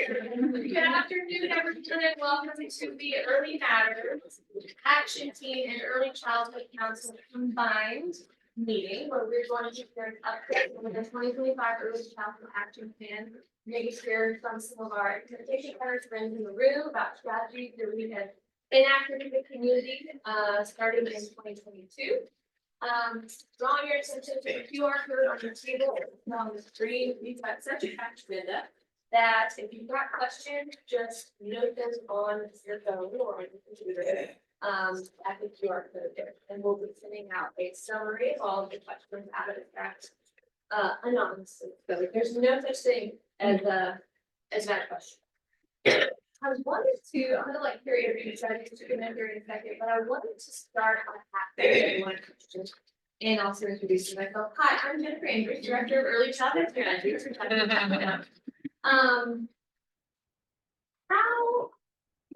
Good afternoon, everyone, and welcome to the Early Matters Action Team and Early Childhood Council combined meeting, where we're going to hear an update on the 2025 Early Childhood Action Plan. Maybe hear from some of our implementation partners, friends in the room about strategies that we have enacted in the community, starting in 2022. Drawing your attention to the QR code on your table on the screen. We've got such a packed agenda that if you've got questions, just note them on your phone or on your computer at the QR code there, and we'll be sending out a summary of all of the questions out of the fact anonymously. So there's no such thing as that question. I wanted to, I'm gonna carry over to try to get in here in a second, but I wanted to start by asking one question and also introducing myself. Hi, I'm Jennifer Andrews, Director of Early Childhood Strategies for Chattanooga. How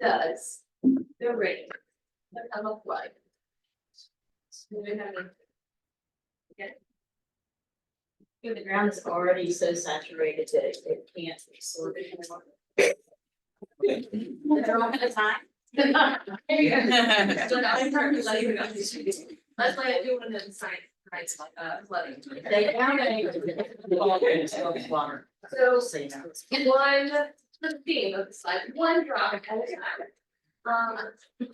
does the rain become a flood? The ground is already so saturated that it can't absorb it anymore. At a time. Let's let it do one of the science flooding. They found a water. So one, the theme of the slide, one drop at a time.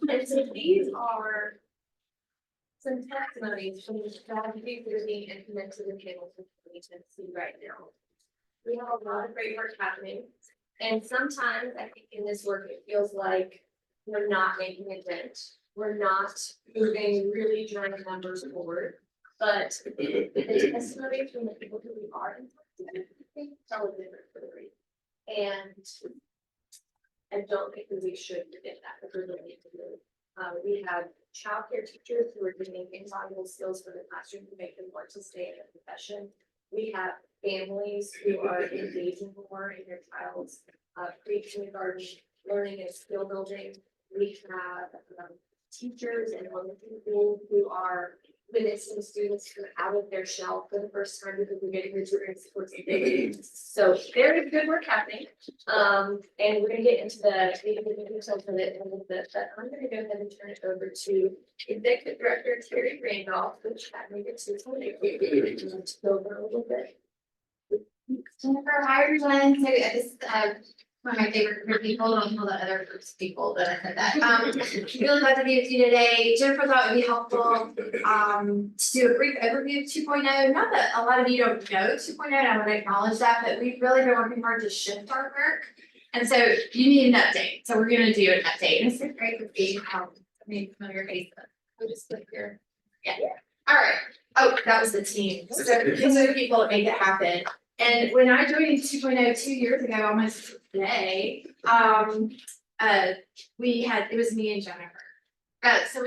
And so these are some testimonies from the strategies that are being implemented in Hamilton, Tennessee right now. We have a lot of great work happening. And sometimes I think in this work, it feels like we're not making a dent. We're not moving really giant numbers forward. But the testimony from the people who we are impacting tell a different story. And I don't think that we should forget that because we have childcare teachers who are doing invaluable skills for the classroom to make them want to stay in the profession. We have families who are engaging more in their child's pre-kindergarten learning and skill building. We have teachers and elementary people who are witnessing students come out of their shell for the first time because we're getting return support. So there is good work happening. And we're going to get into the details of it in a little bit, but I'm going to go ahead and turn it over to Executive Director Terry Randolph, which had me get to go over a little bit. Jennifer, hi everyone. So this is one of my favorite group of people. Don't tell the other groups of people that I said that. Really glad to be with you today. Jennifer thought it would be helpful to do a brief overview of 2.0. Not that a lot of you don't know 2.0, and I want to acknowledge that, but we've really been working hard to shift our work. And so you need an update. So we're going to do an update. And it's so great to see maybe familiar faces. I'll just click here. Yeah. All right. Oh, that was the team. So these are the people that make it happen. And when I joined 2.0 2 years ago, almost today, it was me and Jennifer. So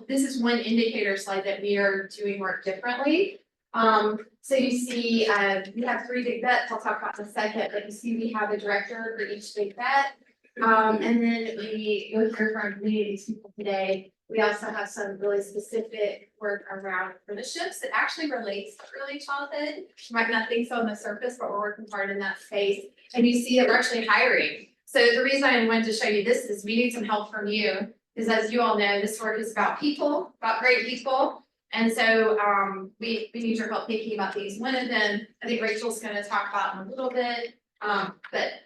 this is one indicator slide that we are doing work differently. So you see, we have 3 big bets. I'll talk about in a second, but you see we have a director for each big bet. And then you'll hear from many of these people today. We also have some really specific work around apprenticeships that actually relates to early childhood. You might not think so on the surface, but we're working hard in that space. And you see that we're actually hiring. So the reason I wanted to show you this is we need some help from you. Because as you all know, this work is about people, about great people. And so we need your help thinking about these. One of them, I think Rachel's going to talk about in a little bit. But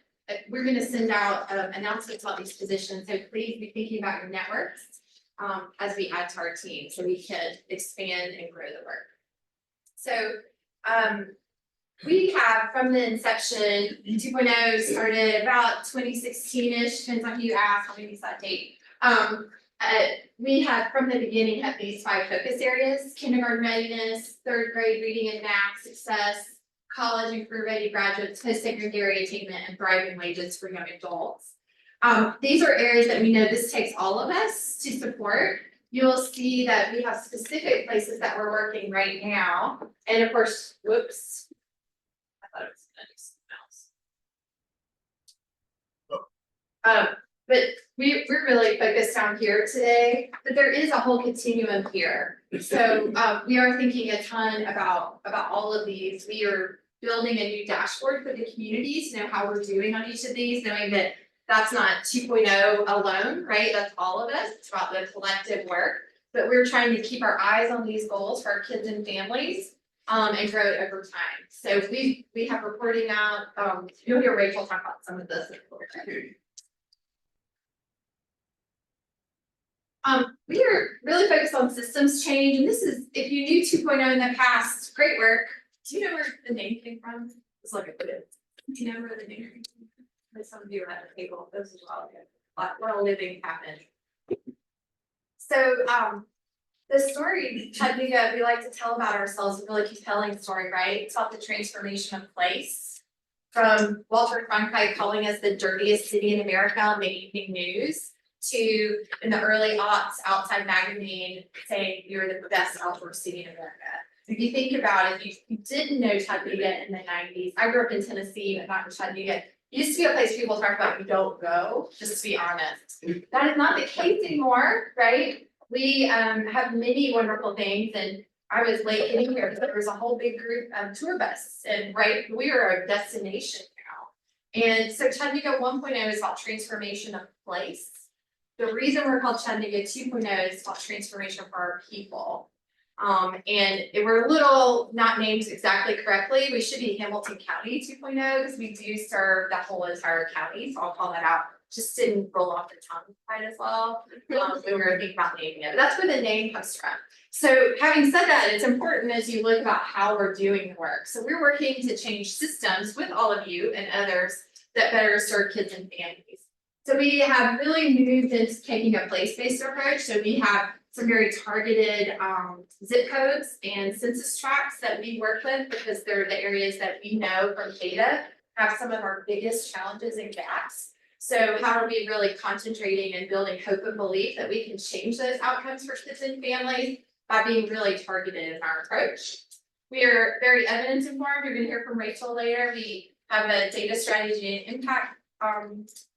we're going to send out announcements about these positions. So please be thinking about your networks as we add to our team so we can expand and grow the work. So we have from the inception, 2.0 started about 2016-ish, depends on who you ask, how many that date. We have from the beginning had these 5 focus areas: kindergarten readiness, 3rd grade reading and math success, college and career ready graduates, post-secondary attainment, and thriving wages for young adults. These are areas that we know this takes all of us to support. You'll see that we have specific places that we're working right now. And of course, whoops. I thought it was gonna do something else. But we're really focused down here today, but there is a whole continuum here. So we are thinking a ton about all of these. We are building a new dashboard for the community to know how we're doing on each of these, knowing that that's not 2.0 alone, right? That's all of us. It's about the collective work. But we're trying to keep our eyes on these goals for our kids and families, and grow it over time. So we have reporting out, you'll hear Rachel talk about some of this. We are really focused on systems change, and this is, if you knew 2.0 in the past, great work. Do you know where the name came from? It's like a quiz. Do you know where the name came from? There's some of you at the table, those as well. We're all living happened. So, the story, Chattanooga, we like to tell about ourselves, a really compelling story, right? It's about the transformation of place. From Walter Cronkite calling us the dirtiest city in America on the evening news, to in the early aughts, Outside Magazine saying you're the best outdoor city in America. If you think about it, if you didn't know Chattanooga in the 90s, I grew up in Tennessee, but not in Chattanooga. It used to be a place people talk about you don't go, just to be honest. That is not the case anymore, right? We have many wonderful things, and I was late getting here because there was a whole big group of tour bus, and right, we are a destination now. And so Chattanooga 1.0 is about transformation of place. The reason we're called Chattanooga 2.0 is about transformation for our people. And we're a little not named exactly correctly. We should be Hamilton County 2.0 because we do serve that whole entire county. So I'll call that out. Just didn't roll off the tongue quite as well. We were thinking about naming it. But that's where the name comes from. So having said that, it's important as you look about how we're doing the work. So we're working to change systems with all of you and others that better serve kids and families. So we have really moved into taking a place-based approach. So we have some very targeted zip codes and census tracts that we work with because they're the areas that we know from data have some of our biggest challenges and gaps. So how are we really concentrating and building hope and belief that we can change those outcomes for kids and families by being really targeted in our approach? We are very evidence informed. You're going to hear from Rachel later. We have a data strategy and impact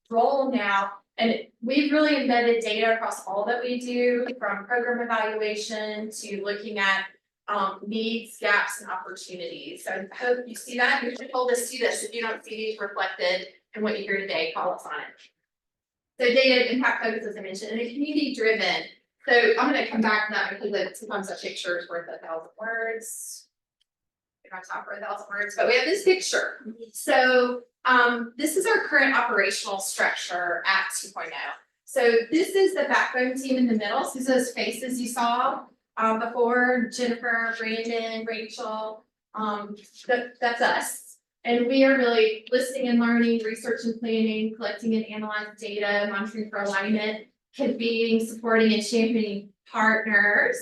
role now, and we've really embedded data across all that we do, from program evaluation to looking at needs, gaps, and opportunities. So I hope you see that. You should hold us to this. If you don't see these reflected in what you hear today, call us on it. So data impact focus, as I mentioned, and community driven. So I'm going to come back to that because sometimes a picture is worth 1,000 words. We're not talking for 1,000 words, but we have this picture. So this is our current operational structure at 2.0. So this is the backbone team in the middle. So those faces you saw before, Jennifer, Brandon, Rachel, that's us. And we are really listening and learning, research and planning, collecting and analyzing data, monitoring for alignment, convening, supporting and championing partners,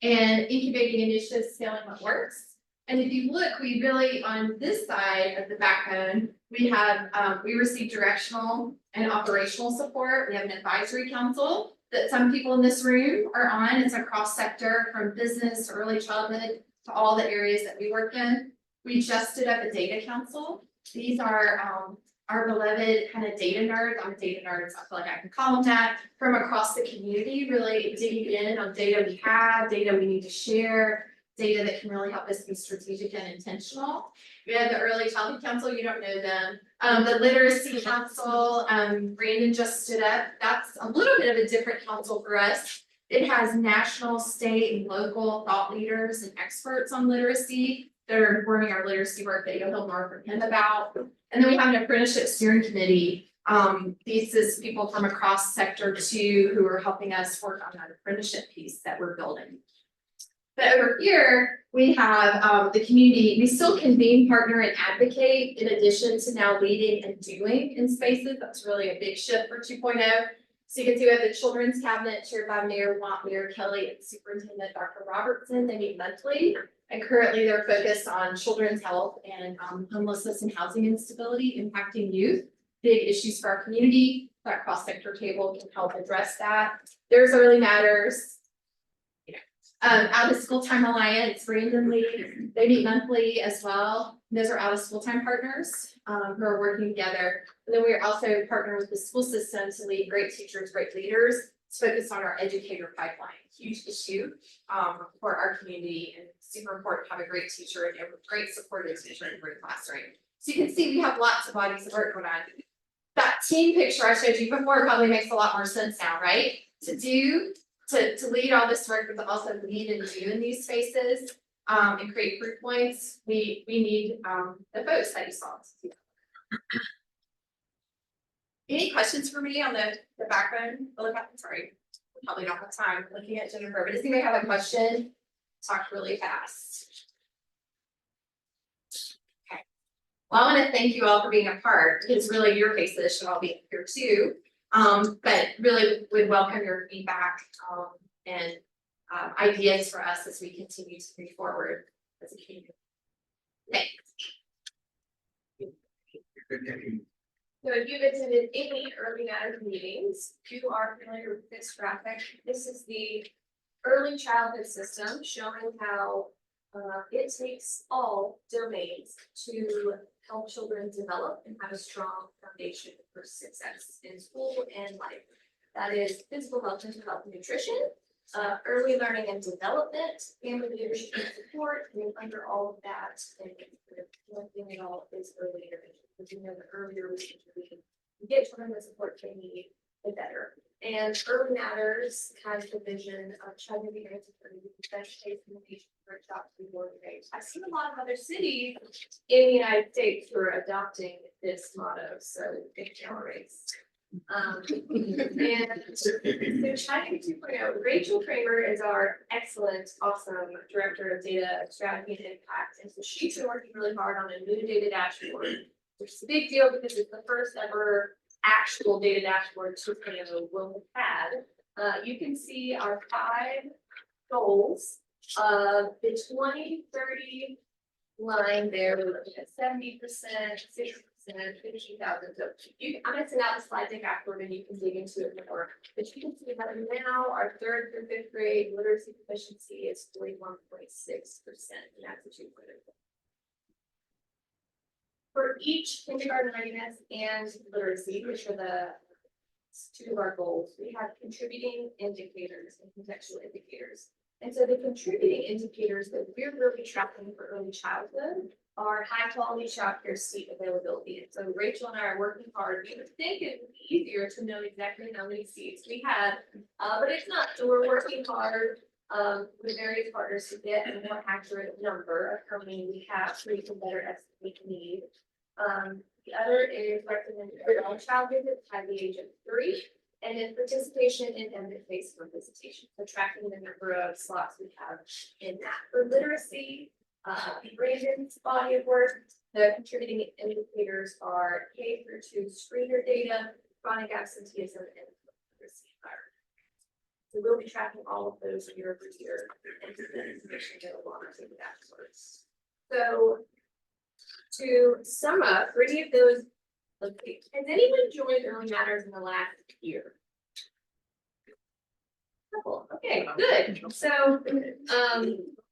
and incubating initiatives, scaling what works. And if you look, we really, on this side of the backbone, we have, we receive directional and operational support. We have an advisory council that some people in this room are on. It's a cross sector from business to early childhood to all the areas that we work in. We just stood up a data council. These are our beloved kind of data nerds. I'm a data nerd, so I feel like I can call them that, from across the community, really digging in on data we have, data we need to share, data that can really help us be strategic and intentional. We have the Early Childhood Council, you don't know them. The Literacy Council, Brandon just stood up. That's a little bit of a different council for us. It has national, state, and local thought leaders and experts on literacy that are informing our literacy work that you'll hear more from him about. And then we have an apprenticeship steering committee. These is people from across sector 2 who are helping us work on that apprenticeship piece that we're building. But over here, we have the community. We still convene, partner, and advocate in addition to now leading and doing in spaces. That's really a big shift for 2.0. So you can see we have the Children's Cabinet chaired by Mayor Kelly and Superintendent Dr. Robertson. They meet monthly, and currently they're focused on children's health and homelessness and housing instability impacting youth. Big issues for our community. That cross-sector table can help address that. There's Early Matters. Out of School Time Alliance, Brandon leads. They meet monthly as well. Those are out of school time partners who are working together. And then we are also partnering with the school system to lead great teachers, great leaders. It's focused on our educator pipeline, huge issue for our community, and super important to have a great teacher and a great supportive teacher in every classroom. So you can see we have lots of bodies of work going on. That team picture I showed you before probably makes a lot more sense now, right? To lead all this work, but to also lead and do in these spaces and create proof points, we need the folks that you saw. Any questions for me on the backbone? Sorry, we probably don't have time looking at Jennifer, but does anybody have a question? Talk really fast. Okay. Well, I want to thank you all for being a part, because really your faces should all be here too. But really would welcome your feedback and ideas for us as we continue to move forward as a community. Thanks. So if you've attended any early matters meetings, you are familiar with this graphic. This is the early childhood system showing how it takes all domains to help children develop and have a strong foundation for success in school and life. That is physical health, mental health, and nutrition, early learning and development, family leadership and support, and under all of that, and one thing at all is early intervention. Because you know, the earlier we can get children the support they need, the better. And Early Matters has the vision of Chattanooga the best place in the nation for a child to be born and raised. I've seen a lot of other cities in the United States who are adopting this motto, so it accelerates. And so Chattanooga 2.0, Rachel Kramer is our excellent, awesome director of data strategy and impact. And so she's been working really hard on a new data dashboard, which is a big deal because it's the first ever actual data dashboard 2.0 will have had. You can see our 5 goals. The 2030 line there, we're looking at 70%, 60%, 50,000. So I'm gonna send out the slide deck afterward and you can dig into it more. But you can see that now our 3rd through 5th grade literacy proficiency is 41.6%, and that's a 2.0. For each kindergarten readiness and literacy, which are the 2 of our goals, we have contributing indicators and contextual indicators. And so the contributing indicators that we're really tracking for early childhood are high quality childcare seat availability. And so Rachel and I are working hard. We would think it would be easier to know exactly how many seats we have, but it's not. So we're working hard with various partners to get a more accurate number of how many we have so we can better estimate need. The other is recommended early child visits by the age of 3, and then participation in evidence-based visitation. So tracking the number of slots we have in that. For literacy, Brandon's body of work, the contributing indicators are K through 2 screener data, chronic absenteeism, and literacy environment. So we'll be tracking all of those year over year and the information available on our data dashboards. So to sum up, for any of those, has anyone joined Early Matters in the last year? Cool. Okay, good. So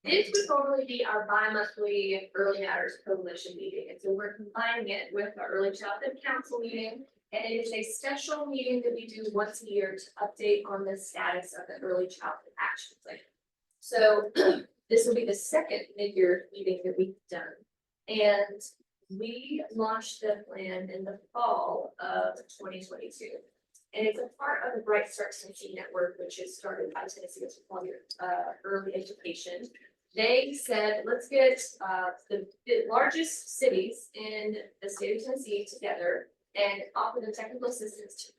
this would normally be our bi-monthly Early Matters Coalition meeting. And so we're combining it with our Early Childhood Council meeting. And it is a special meeting that we do once a year to update on the status of the Early Childhood Action Plan. So this will be the 2nd mid-year meeting that we've done. And we launched the plan in the fall of 2022. And it's a part of the Bright Start Tennessee Network, which is started by Tennessee Early Education. They said, let's get the largest cities in the state of Tennessee together and offer them technical assistance to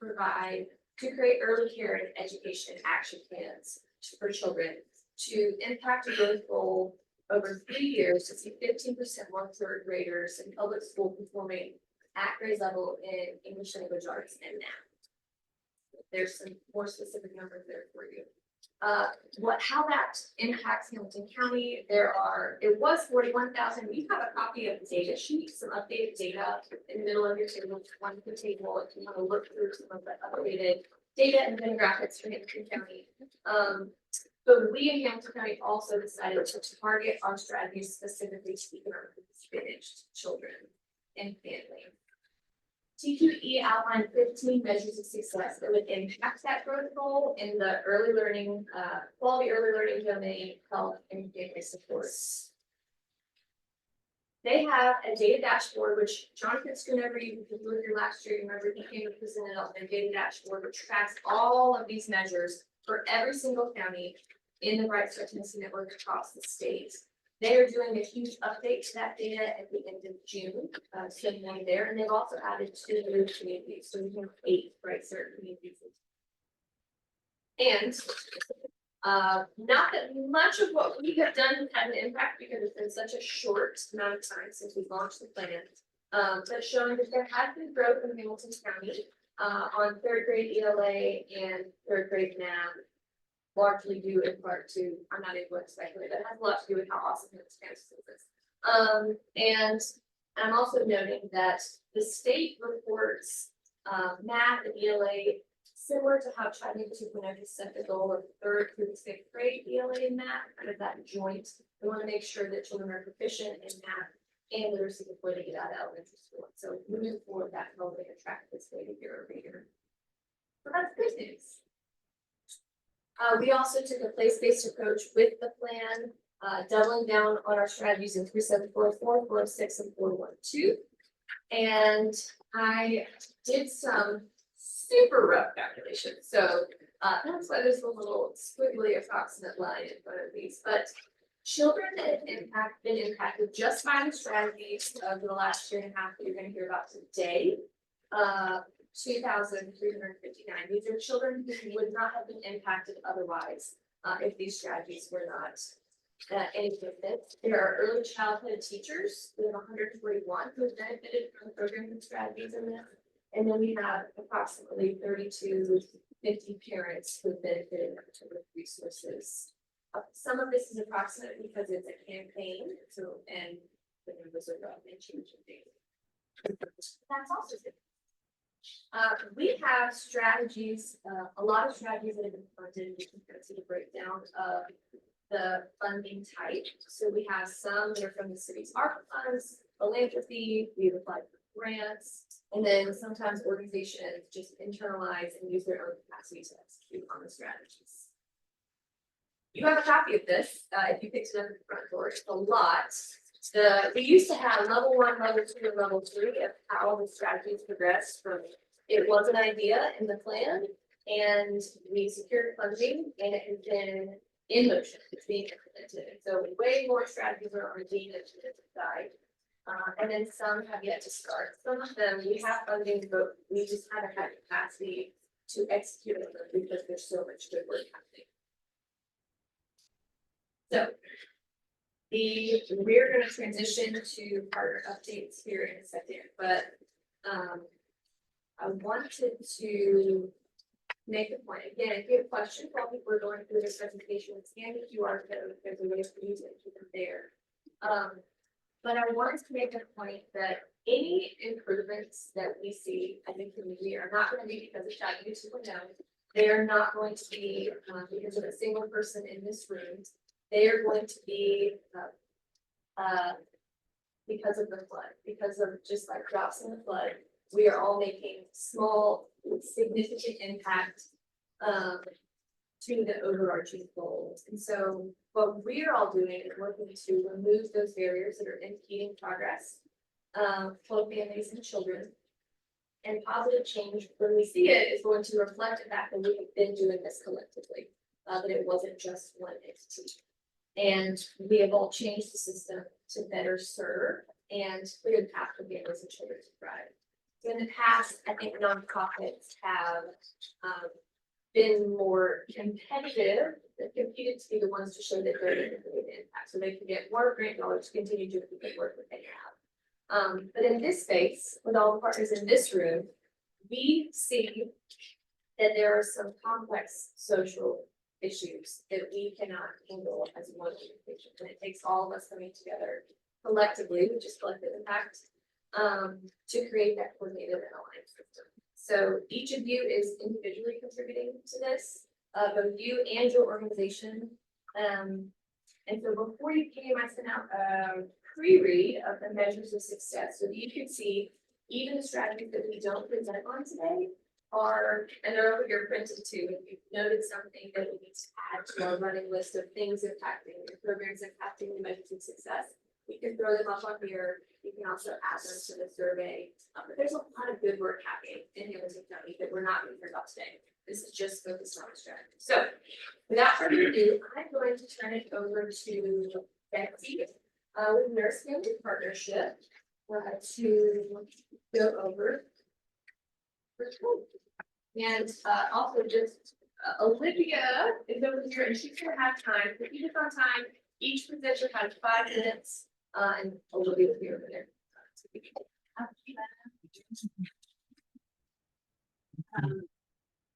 create early care and education action plans for children to impact a growth goal over 3 years to see 15% more 3rd graders in public school performing at grade level in English language arts and math. There's some more specific numbers there for you. How that impacts Hamilton County, it was 41,000. We have a copy of the data sheet, some updated data in the middle of your table, one per table if you want to look through some of the updated data and demographics for Hamilton County. But we in Hamilton County also decided to target our strategies specifically to economically disadvantaged children and families. T2E outlined 15 measures of success that would impact that growth goal in the early learning, quality early learning domain, health and family supports. They have a data dashboard, which Jonathan Schoonover, you were here last year, remember he came and presented on their data dashboard, which tracks all of these measures for every single county in the Bright Start Tennessee network across the state. They are doing a huge update to that data at the end of June, so one there, and they've also added 2 new communities, so we have 8 Bright Start communities. And not that much of what we have done has had an impact because it's been such a short amount of time since we launched the plan. But showing that there has been growth in Hamilton County on 3rd grade ELA and 3rd grade math, largely due in part to, I'm not able to speculate, that has a lot to do with how awesome this campus is. And I'm also noting that the state reports math and ELA similar to how Chattanooga 2.0 has set the goal of 3rd through the 6th grade ELA in math, kind of that joint. We want to make sure that children are proficient in math and literacy before they get out of elementary school. So moving forward, that will be attract this data year over year. So that's good news. We also took a place-based approach with the plan, doubling down on our strategies in 3744, 406, and 412. And I did some super rough calculations. So that's why there's a little squiggly approximate line in front of these. But children that have been impacted just by the strategies of the last year and a half that you're going to hear about today, 2,359. These are children who would not have been impacted otherwise if these strategies were not implemented. There are early childhood teachers. We have 141 who have benefited from the programs and strategies in this. And then we have approximately 32 to 50 parents who have benefited from the resources. Some of this is approximate because it's a campaign, so and the numbers are rough and changing things. That's also good. We have strategies, a lot of strategies that have been funded. We can go to the breakdown of the funding type. So we have some that are from the city's ARPA funds, philanthropy, we've applied for grants, and then sometimes organizations just internalize and use their own capacity to execute on the strategies. You have a copy of this, if you picked it up at the front door. It's a lot. We used to have level 1, level 2, and level 3 of how the strategies progressed from it was an idea in the plan, and we secured funding, and it has been in motion. It's being implemented. So way more strategies are on the data side. And then some have yet to start. Some of them we have funding, but we just haven't had capacity to execute on them because there's so much good work happening. So we're going to transition to partner updates here in a second, but I wanted to make a point. Again, if you have questions while people are going through this presentation, scan the QR code. There's a way for you to keep them there. But I wanted to make a point that any improvements that we see in the community are not going to be because of Chattanooga 2.0. They are not going to be because of a single person in this room. They are going to be because of the flood, because of just like drops in the flood. We are all making small, significant impact to the overarching goals. And so what we're all doing is working to remove those barriers that are impeding progress for families and children. And positive change, when we see it, is going to reflect the fact that we have been doing this collectively, that it wasn't just one entity. And we have all changed the system to better serve and clear the path for families and children to thrive. So in the past, I think nonprofits have been more competitive, competed to be the ones to show that they're going to make an impact, so they can get more grant dollars to continue doing the good work that they have. But in this space, with all the partners in this room, we see that there are some complex social issues that we cannot handle as one organization, and it takes all of us coming together collectively, which is collective impact, to create that coordinated and aligned system. So each of you is individually contributing to this, both you and your organization. And so before you came, I sent out a pre-read of the measures of success so that you could see Even the strategies that we don't present on today are, and they're over here printed too, if you've noted something that we need to add to our running list of things impacting your programs, impacting the measures of success, we can throw them up on here. You can also add them to the survey. But there's a lot of good work happening in Hamilton County that we're not going to hear about today. This is just focused on the strategy. So without further ado, I'm going to turn it over to Betsy with Nurse Family Partnership to go over. And also just Olivia is over here and she's gonna have time, if you just on time, each position has 5 minutes, and Olivia will be over there.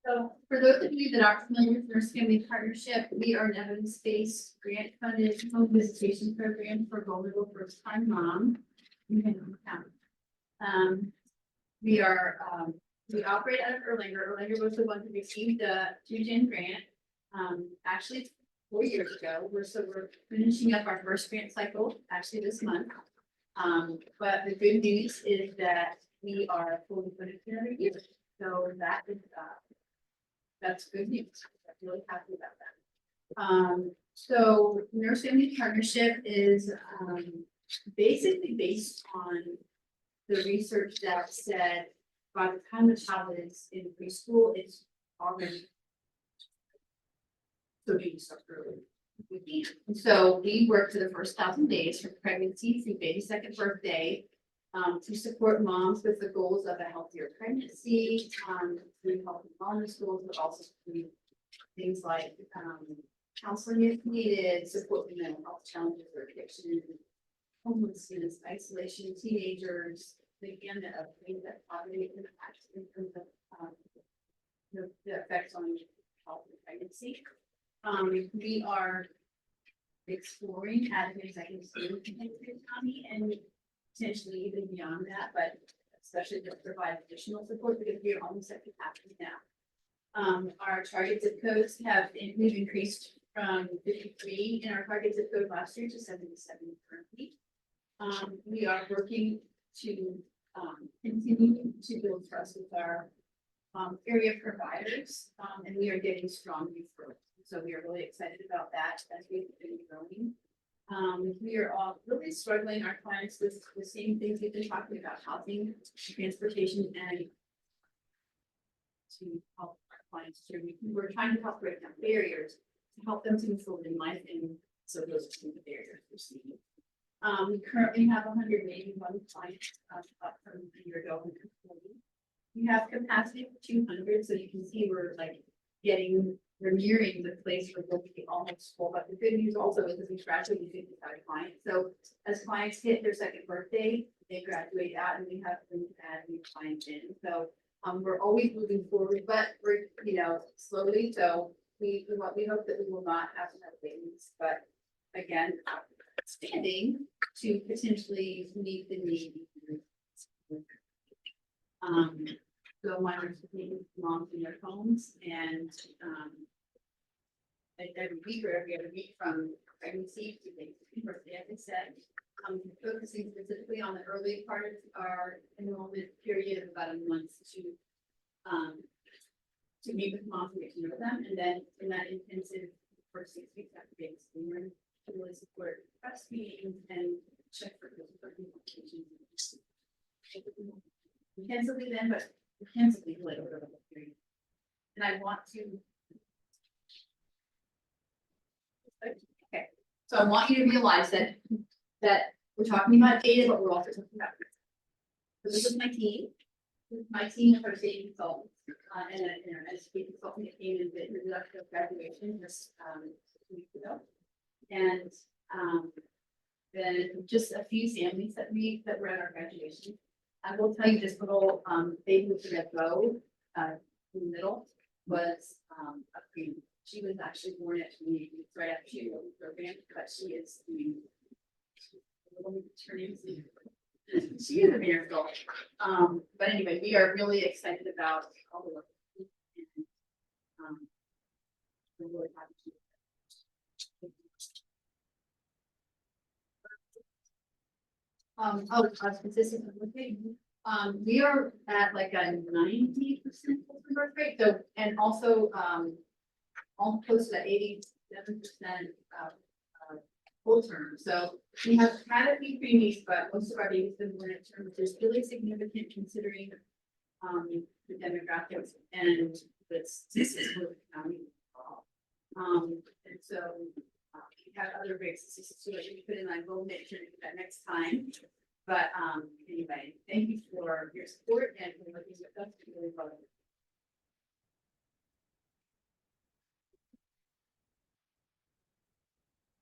So for those of you that aren't familiar with Nurse Family Partnership, we are an evidence-based grant funded home visitation program for vulnerable first-time moms in Hennepin County. We operate out of Erlanger. Erlanger was the one who received the 2-gen grant. Actually 4 years ago. We're finishing up our first grant cycle actually this month. But the good news is that we are fully funded for another year. So that's good news. I'm really happy about that. So Nurse Family Partnership is basically based on the research that said by the time the child is in preschool, it's already so being stuff early. And so we work for the first 1,000 days from pregnancy through baby's 2nd birthday to support moms with the goals of a healthier pregnancy, through health and wellness goals, but also through things like counseling if needed, support with mental health challenges or addiction, homelessness, isolation, teenagers, the gamut of things that poverty impacts in terms of the effects on health and pregnancy. We are exploring adding executive in Hennepin County and potentially even beyond that, but especially to provide additional support because we are almost at capacity now. Our target zip codes we've increased from 53 in our target zip code last year to 77 currently. We are working to continue to build trust with our area providers, and we are getting strong referrals. So we are really excited about that as we've been growing. We are all really struggling our clients with the same things we've been talking about: housing, transportation, and to help our clients through. We're trying to help break down barriers to help them to move forward in life, and so those are some of the barriers we're seeing. We currently have 181 clients up from a year ago. We have capacity for 200, so you can see we're nearing the place where we'll be almost full. But the good news also is that we graduated 55 clients. So as clients hit their 2nd birthday, they graduate out, and we have room to add new clients in. So we're always moving forward, but we're slowly. So we hope that we will not have to have babies, but again, expanding to potentially meet the need. So my nurse is meeting with moms in their homes, and every week or every other week from pregnancy to birthday, as I said, focusing specifically on the early part of our enrollment period of about a month to meet with moms and get to know them, and then in that intensive first 6 weeks after baby, we learn to really support breastfeeding and check for complications. Intensively then, but intensively later over the period. And I want to. Okay, so I want you to realize that we're talking about data, but we're also talking about. So this is my team. This is my team of our state consultants and an education consultant that came in the introduction of graduation just 2 weeks ago. And then just a few families that were at our graduation. I will tell you this little baby with the red bow in the middle was a queen. She was actually born at 28 weeks right after she enrolled in the program, but she is she is a miracle. But anyway, we are really excited about all the work. And, we're really happy to. Consistent with We are at like a 90% birth rate, so, and also, almost close to 87% full term, so we have had a few preemies, but most of our babies been born at term, which is really significant considering the demographics and this is really county. And so we have other rates, this is what we put in, I will make sure to do that next time. But anyway, thank you for your support and for looking with us, we really love it.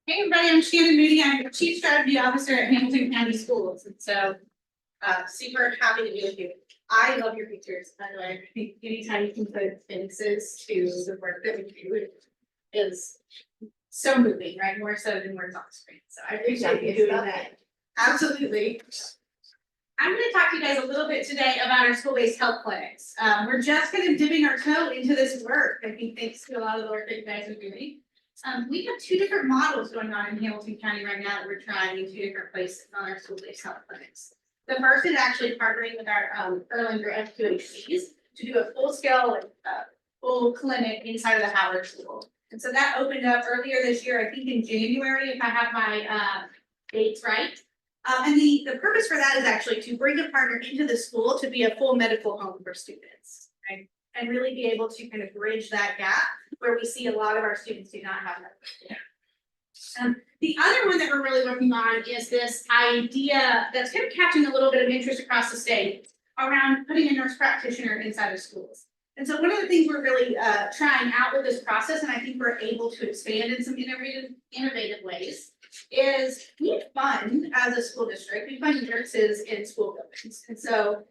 Hey everybody, I'm Shannon Moody. I'm the Chief Strategy Officer at Hamilton County Schools, and so super happy to be with you. I love your pictures, by the way. I think anytime you can put faces to the work that we do is so moving, right? More so than words on the screen. So I appreciate you doing that. Absolutely. I'm going to talk to you guys a little bit today about our school-based health clinics. We're just kind of dipping our toe into this work. I think thanks to a lot of the work that you guys are doing. We have two different models going on in Hamilton County right now that we're trying in two different places on our school-based health clinics. The first is actually partnering with our Erlanger FQHCs to do a full-scale, full clinic inside of the Howard School. And so that opened up earlier this year, I think in January, if I have my dates right. And the purpose for that is actually to bring a partner into the school to be a full medical home for students, right? And really be able to kind of bridge that gap where we see a lot of our students do not have medical care. The other one that we're really working on is this idea that's kind of catching a little bit of interest across the state around putting a nurse practitioner inside of schools. And so one of the things we're really trying out with this process, and I think we're able to expand in some innovative ways, is we fund, as a school district, we fund nurses in school buildings. And so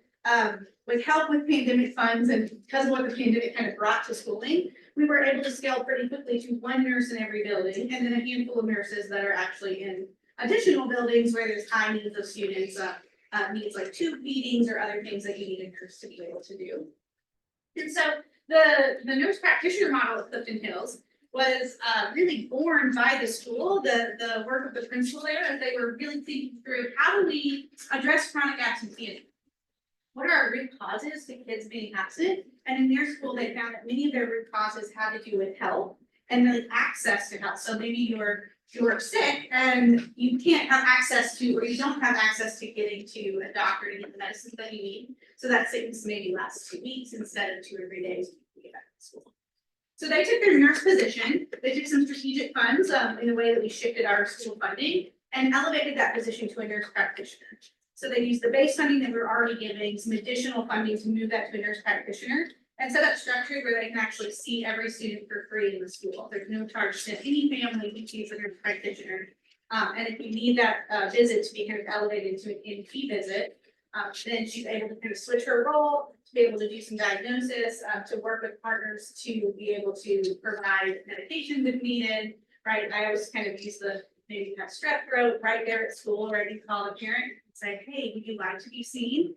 with help with pandemic funds and because of what the pandemic kind of brought to schooling, we were able to scale pretty quickly to one nurse in every building and then a handful of nurses that are actually in additional buildings where there's high needs of students, needs like tube feedings or other things that you need a nurse to be able to do. And so the nurse practitioner model at Clifton Hills was really born by the school, the work of the principal there, as they were really thinking through how do we address chronic absenteeism? What are our root causes to kids being absent? And in their school, they found that many of their root causes had to do with health and really access to health. So maybe you're sick and you can't have access to, or you don't have access to getting to a doctor to get the medicines that you need. So that sickness maybe lasts 2 weeks instead of 2 or 3 days to get back to school. So they took their nurse position, they took some strategic funds in a way that we shifted our school funding and elevated that position to a nurse practitioner. So they used the base funding that we were already giving, some additional funding to move that to a nurse practitioner and set up structures where they can actually see every student for free in the school. There's no charge to any family who sees a nurse practitioner. And if you need that visit to be kind of elevated to an NP visit, then she's able to kind of switch her role, to be able to do some diagnosis, to work with partners to be able to provide medications if needed, right? I always kind of use the, maybe you have strep throat right there at school, right? You call the parent and say, hey, would you like to be seen?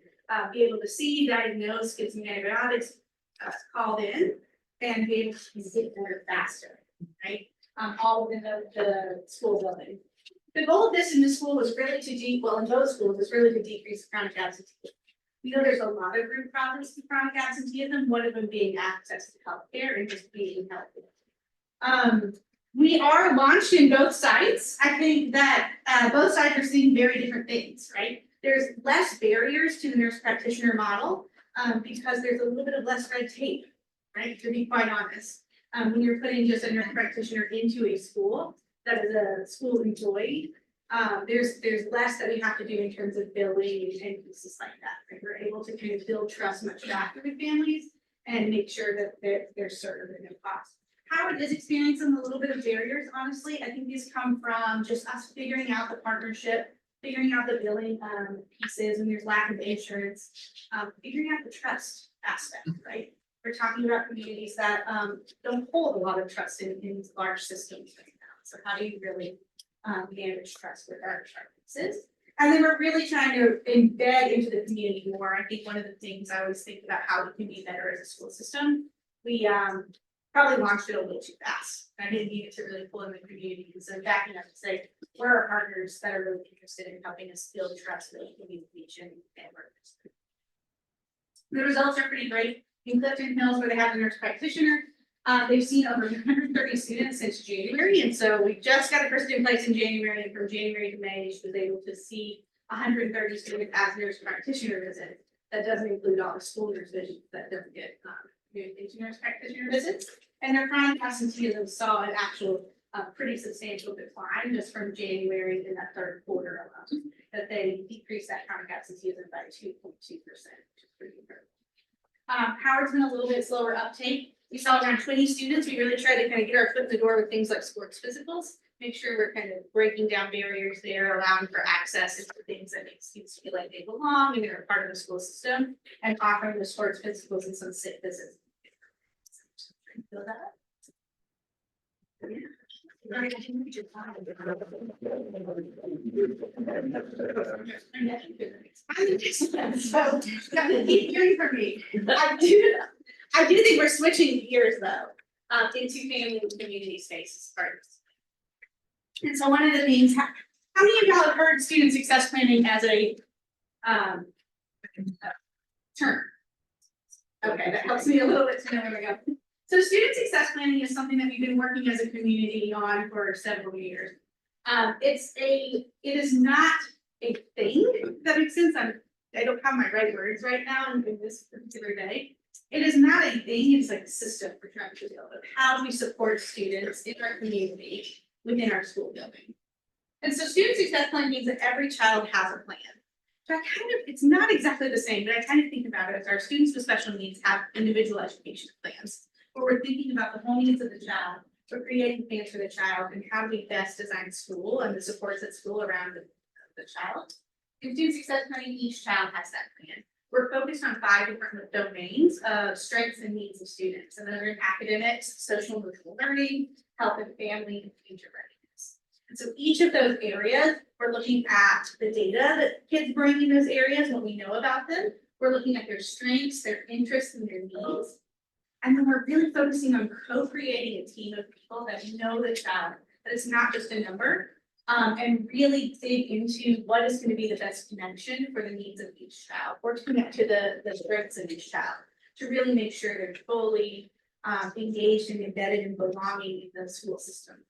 Be able to see, diagnose, get some antibiotics called in, and be able to get better faster, right? All within the school building. The goal of this in this school was really to well, in both schools, was really to decrease chronic absenteeism. We know there's a lot of root causes to chronic absenteeism, one of them being access to healthcare and just being healthy. We are launched in both sites. I think that both sides are seeing very different things, right? There's less barriers to the nurse practitioner model because there's a little bit of less red tape, right? To be quite honest, when you're putting just a nurse practitioner into a school that is a school employee, there's less that we have to do in terms of billing and pieces like that. Right? We're able to kind of build trust much faster with families and make sure that they're served at no cost. Howard is experiencing a little bit of barriers, honestly. I think these come from just us figuring out the partnership, figuring out the billing pieces, and there's lack of insurance, figuring out the trust aspect, right? We're talking about communities that don't hold a lot of trust in these large systems right now. So how do you really manage trust with our pieces? And then we're really trying to embed into the community more. I think one of the things I always think about how we can be better as a school system, we probably launched it a little too fast. I didn't need it to really pull in the community. And so backing up to say, where are partners that are really interested in helping us build trust with communication and workers? The results are pretty great. In Clifton Hills, where they have a nurse practitioner, they've seen over 130 students since January, and so we just got a person in place in January, and from January to May, she was able to see 130 students as nurse practitioner visits. That doesn't include all the school nurse visits that don't get moved into nurse practitioner visits. And their chronic absenteeism saw an actual pretty substantial decline just from January in that third quarter alone, that they decreased that chronic absenteeism by 2.2%, which is pretty incredible. Howard's been a little bit slower uptake. We saw around 20 students. We really tried to kind of get our foot in the door with things like sports physicals, make sure we're kind of breaking down barriers there, allowing for access to things that make students feel like they belong and they're a part of the school system, and offering the sports physicals and some sit visits. Feel that? Yeah. So, keep hearing from me. I do think we're switching gears though, into family and community spaces first. And so one of the things, how many of y'all have heard student success planning as a term? Okay, that helps me a little bit to know where we go. So student success planning is something that we've been working as a community on for several years. It is not a thing, if that makes sense. I don't have my right words right now in this particular day. It is not a thing, it's like a system for trying to build of how we support students in our community within our school building. And so student success plan means that every child has a plan. So it's not exactly the same, but I kind of think about it as our students with special needs have individual education plans, where we're thinking about the whole needs of the child, we're creating plans for the child, and how do we best design school and the supports at school around the child. In student success planning, each child has that plan. We're focused on 5 different domains of strengths and needs of students, and those are in academics, social and emotional learning, health and family, and future readiness. And so each of those areas, we're looking at the data that kids bring in those areas, what we know about them. We're looking at their strengths, their interests, and their needs. And then we're really focusing on co-creating a team of people that know the child, that it's not just a number, and really dig into what is going to be the best connection for the needs of each child, or to connect to the strengths of each child, to really make sure they're fully engaged and embedded and belonging in the school system.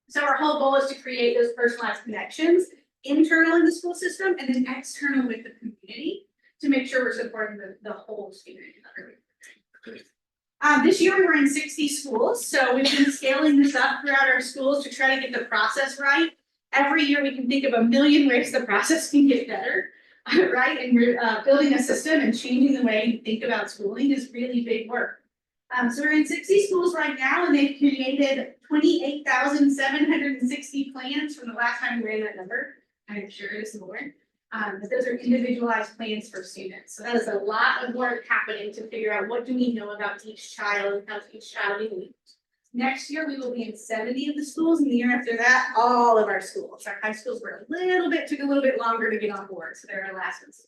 So our whole goal is to create those personalized connections internal in the school system and then external with the community to make sure we're supporting the whole student. This year we were in 60 schools, so we've been scaling this up throughout our schools to try to get the process right. Every year we can think of a million ways the process can get better, right? And we're building a system and changing the way you think about schooling is really big work. So we're in 60 schools right now, and they've created 28,760 plans from the last time we ran that number. I'm sure it's more. But those are individualized plans for students. So that is a lot of work happening to figure out what do we know about each child and how each child needs. Next year, we will be in 70 of the schools, and the year after that, all of our schools. Our high schools were took a little bit longer to get on board, so they're our last ones.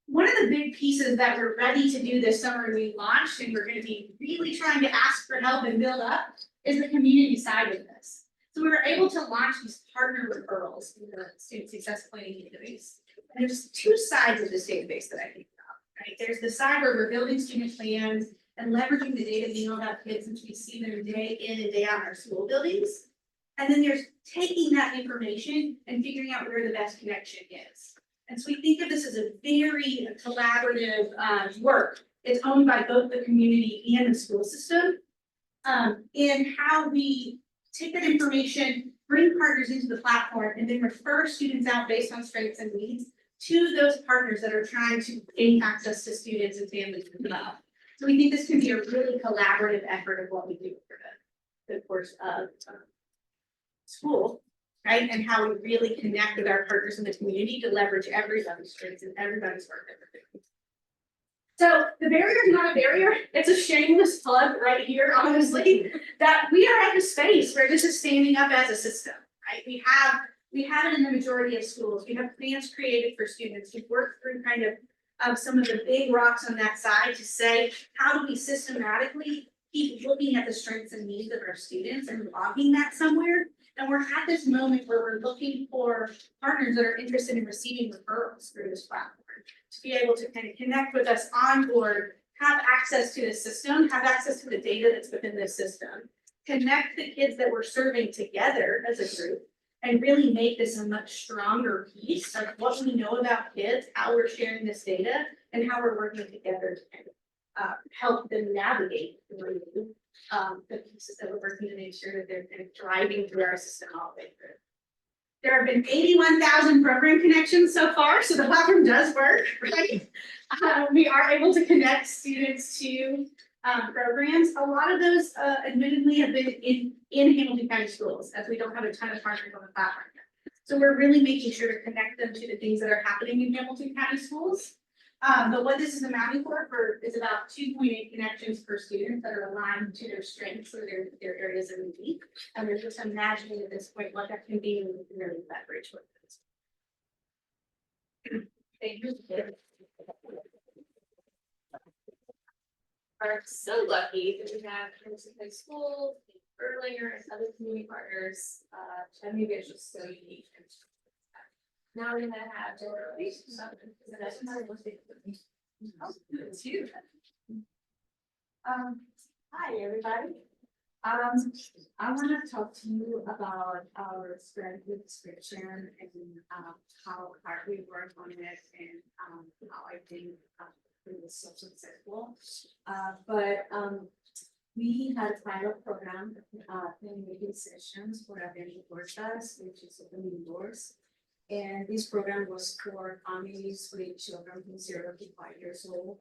One of the big pieces that we're ready to do this summer, we launched, and we're going to be really trying to ask for help and build up, is the community side of this. So we were able to launch these partner referrals in the student success planning database. And there's 2 sides of this database that I think about, right? There's the side where we're building student plans and leveraging the data we know about kids since we see them day in and day out in our school buildings. And then there's taking that information and figuring out where the best connection is. And so we think of this as a very collaborative work. It's owned by both the community and the school system. In how we take that information, bring partners into the platform, and then refer students out based on strengths and needs to those partners that are trying to gain access to students and families as well. So we think this can be a really collaborative effort of what we do for the course of school, right? And how we really connect with our partners in the community to leverage everybody's strengths and everybody's work that we're doing. So the barrier is not a barrier. It's a shameless plug right here, honestly, that we are at a space where this is standing up as a system, right? We have it in the majority of schools. We have plans created for students. We've worked through kind of some of the big rocks on that side to say, how do we systematically keep looking at the strengths and needs of our students and logging that somewhere? And we're at this moment where we're looking for partners that are interested in receiving referrals through this platform to be able to kind of connect with us on board, have access to the system, have access to the data that's within this system, connect the kids that we're serving together as a group, and really make this a much stronger piece of what we know about kids, how we're sharing this data, and how we're working together to kind of help them navigate through the pieces that we're working to make sure that they're kind of driving through our system all the way through. There have been 81,000 program connections so far, so the platform does work, right? We are able to connect students to programs. A lot of those admittedly have been in Hamilton County schools, as we don't have a ton of partners on the platform yet. So we're really making sure to connect them to the things that are happening in Hamilton County schools. But what this is amounting for is about 2.8 connections per student that are aligned to their strengths or their areas of need. And we're just imagining at this point what that can be when we can really leverage with this. Thank you. Are so lucky that we have Hamilton High School, Erlanger, and other community partners. Chattanooga is just so unique. Now we're gonna have generations of them, because that's not what they do. It's huge. Hi, everybody. I want to talk to you about our strength description and how hard we work on it and how I think it was so successful. We had a pilot program, 10 meeting sessions for Adventure Puertas, which is opening doors. And this program was for families with children from 0 to 5 years old.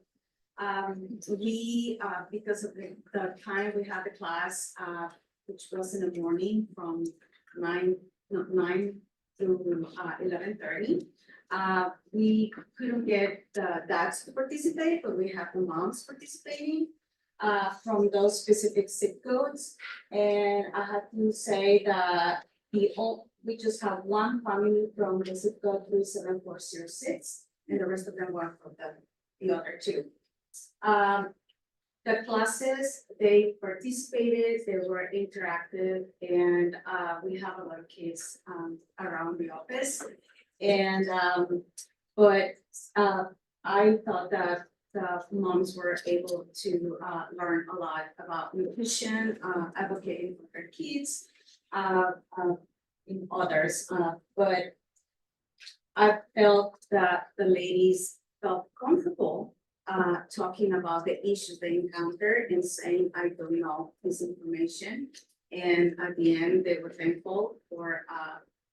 Because of the time we had the class, which was in the morning from 9 to 11:30, we couldn't get the dads to participate, but we have the moms participating from those specific zip codes. And I have to say that we just have one family from the zip code 37406, and the rest of them were from the other two. The classes, they participated, they were interactive, and we have a lot of kids around the office. And I thought that the moms were able to learn a lot about nutrition, advocating for their kids, in others, but I felt that the ladies felt comfortable talking about the issues they encountered and saying, I don't know this information. And at the end, they were thankful for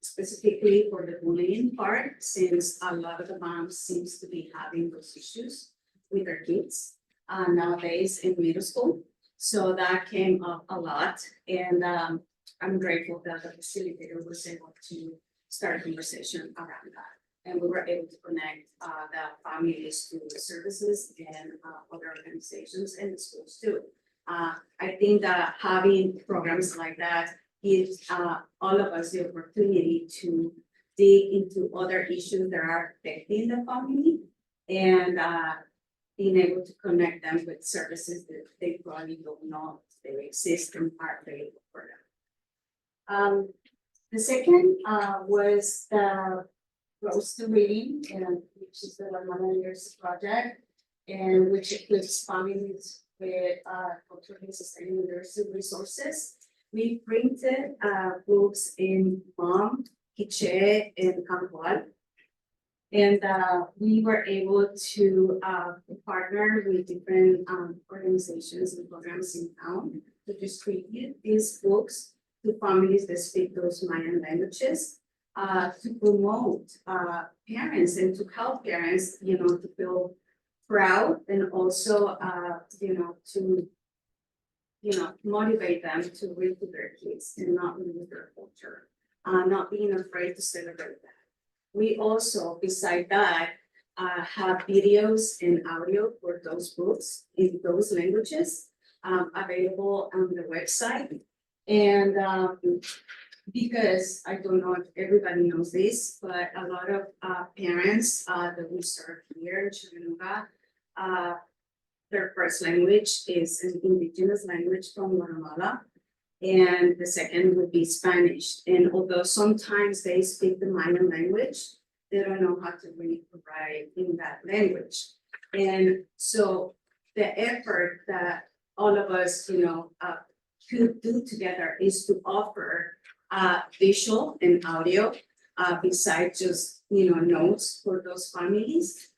specifically for the bullying part, since a lot of the moms seems to be having those issues with their kids nowadays in middle school. So that came up a lot, and I'm grateful that the facilitator was able to start a conversation around that. And we were able to connect the families to the services and other organizations and the schools too. I think that having programs like that gives all of us the opportunity to dig into other issues that are affecting the family and being able to connect them with services that they probably don't know they exist and are available for them. The second was the Rose to Reading, which is the 100 years project, and which includes families with culturally sustainable literacy resources. We printed books in Mam, Quiche, and Campoal. And we were able to partner with different organizations and programs in town to distribute these books to families that speak those Mayan languages, to promote parents and to help parents, to feel proud, and also, to, motivate them to read to their kids and not lose their culture, not being afraid to celebrate that. We also, beside that, have videos and audio for those books in those languages available on the website. And because I don't know if everybody knows this, but a lot of parents that we serve here in Chattanooga, their first language is an indigenous language from Guatemala, and the second would be Spanish. And although sometimes they speak the Mayan language, they don't know how to read or write in that language. And so the effort that all of us, could do together is to offer visual and audio besides just, notes for those families.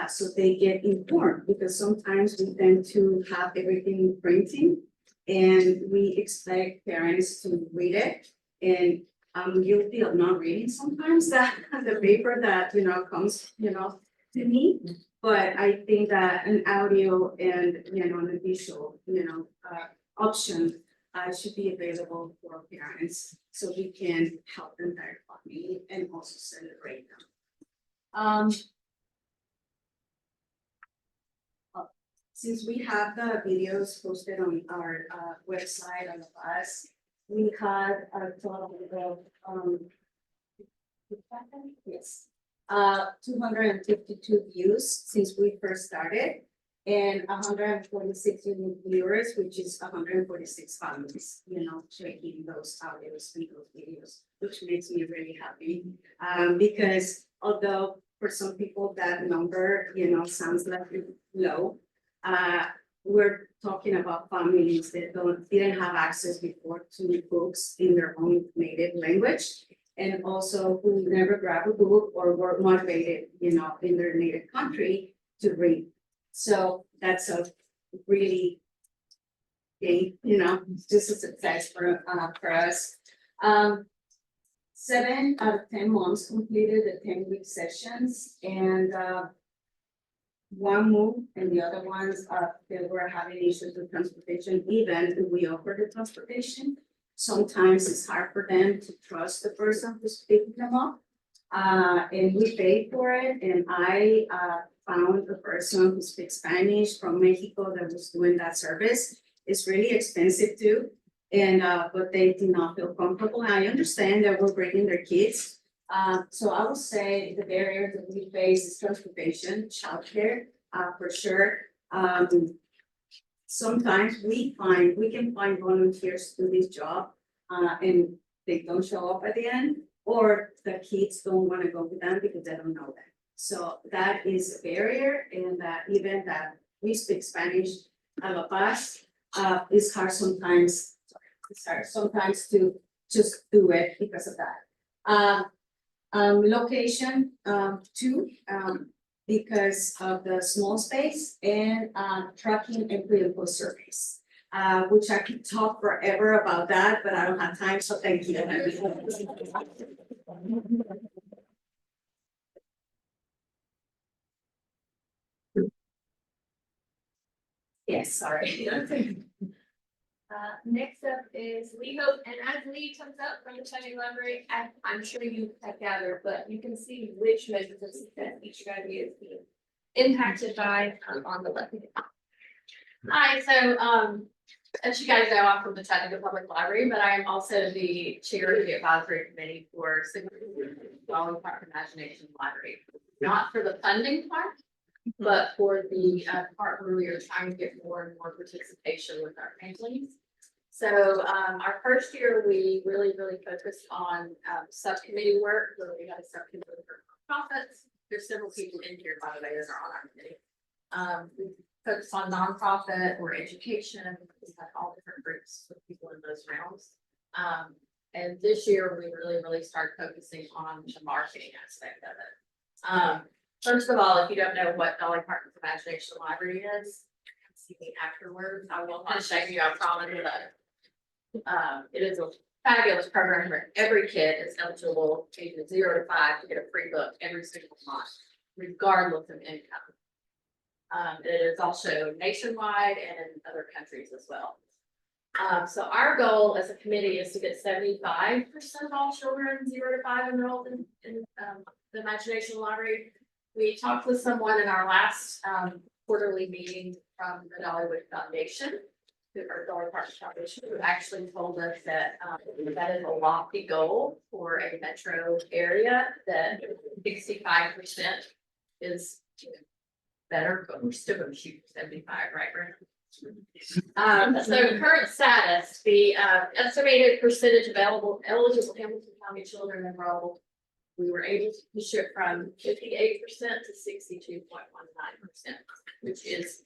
So they get informed, because sometimes we tend to have everything in printing and we expect parents to read it. And I'm guilty of not reading sometimes that the paper that, comes, to me. But I think that an audio and, a visual, option should be available for parents, so we can help them their family and also celebrate them. Since we have the videos posted on our website on the bus, we had a total of yes, 252 views since we first started, and 146 unique viewers, which is 146 families, checking those audios and those videos, which makes me really happy. Because although for some people that number, sounds like low, we're talking about families that didn't have access before to books in their own native language, and also who never grabbed a book or were motivated, in their native country to read. So that's a really big, just a success for us. 7 out of 10 moms completed the 10-week sessions, and one moved, and the other ones they were having issues with transportation. Even if we offer the transportation, sometimes it's hard for them to trust the person who's picking them up. And we paid for it, and I found a person who speaks Spanish from Mexico that was doing that service. It's really expensive too, and but they did not feel comfortable. I understand that we're bringing their kids. So I would say the barrier that we face is transportation, childcare, for sure. Sometimes we can find volunteers to do this job, and they don't show up at the end, or the kids don't want to go with them because they don't know them. So that is a barrier, and even that we speak Spanish a la paz, it's hard sometimes. It's hard sometimes to just do it because of that. Location, 2, because of the small space, and tracking and pre and post surveys, which I could talk forever about that, but I don't have time, so thank you. Yes, sorry. Next up is Lee Hope, and as Lee comes up from the Chattanooga Library, I'm sure you have gathered, but you can see which measures of success each strategy is being impacted by on the left. Hi, so as you guys know, I'm from the Chattanooga Public Library, but I am also the chair of the advisory committee for Dolly Park Imagination Library. Not for the funding part, but for the part where we are trying to get more and more participation with our families. So our first year, we really focused on subcommittee work, where we had a subcommittee for nonprofits. There's several people in here, by the way, that are on our committee. We focused on nonprofit or education. We had all different groups of people in those realms. And this year, we really started focusing on the marketing aspect of it. First of all, if you don't know what Dolly Parton's Imagination Library is, see me afterwards. I will not shame you, I promise you that. It is a fabulous program where every kid is eligible, ages 0 to 5, to get a free book every single month, regardless of income. It is also nationwide and in other countries as well. So our goal as a committee is to get 75% of all children 0 to 5 enrolled in the Imagination Library. We talked with someone in our last quarterly meeting from the Dollywood Foundation, or Dolly Park Foundation, who actually told us that that is a lofty goal for a metro area, that 65% is better, but we're still going to shoot 75, right? So current status, the estimated percentage of eligible Hamilton County children enrolled we were able to push it from 58% to 62.19%, which is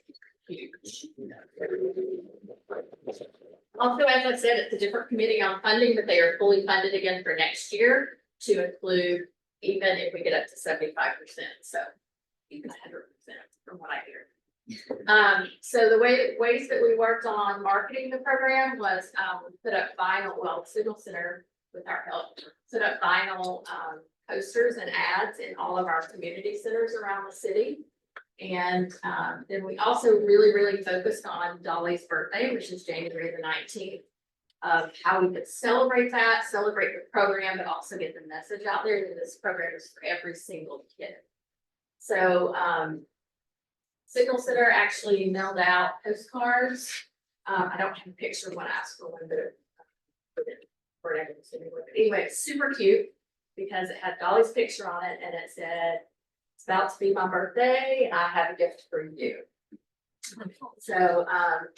huge. Also, as I said, it's a different committee on funding, but they are fully funded again for next year to include even if we get up to 75%, so even 100% from what I hear. So the ways that we worked on marketing the program was put up vinyl, well, Signal Center with our help, put up vinyl posters and ads in all of our community centers around the city. And then we also really focused on Dolly's birthday, which is January the 19th, of how we could celebrate that, celebrate the program, but also get the message out there that this program is for every single kid. So Signal Center actually mailed out postcards. I don't have a picture of when I asked for one, but anyway, it's super cute because it had Dolly's picture on it and it said, "It's about to be my birthday. I have a gift for you." So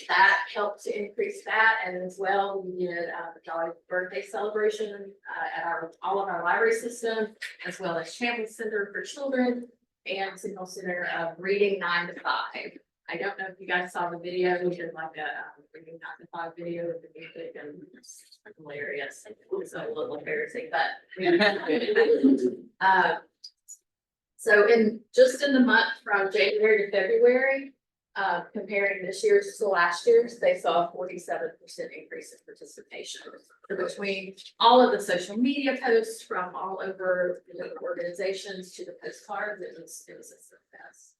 that helped to increase that, and as well, we did the Dolly's birthday celebration at all of our library system, as well as Champion Center for Children and Signal Center of Reading 9 to 5. I don't know if you guys saw the video. We did like a Reading 9 to 5 video with the music, and it's hilarious. It's a little embarrassing, but so in the month from January to February, comparing this year's to last year's, they saw a 47% increase in participation. So between all of the social media posts from all over the different organizations to the postcards, it was a success.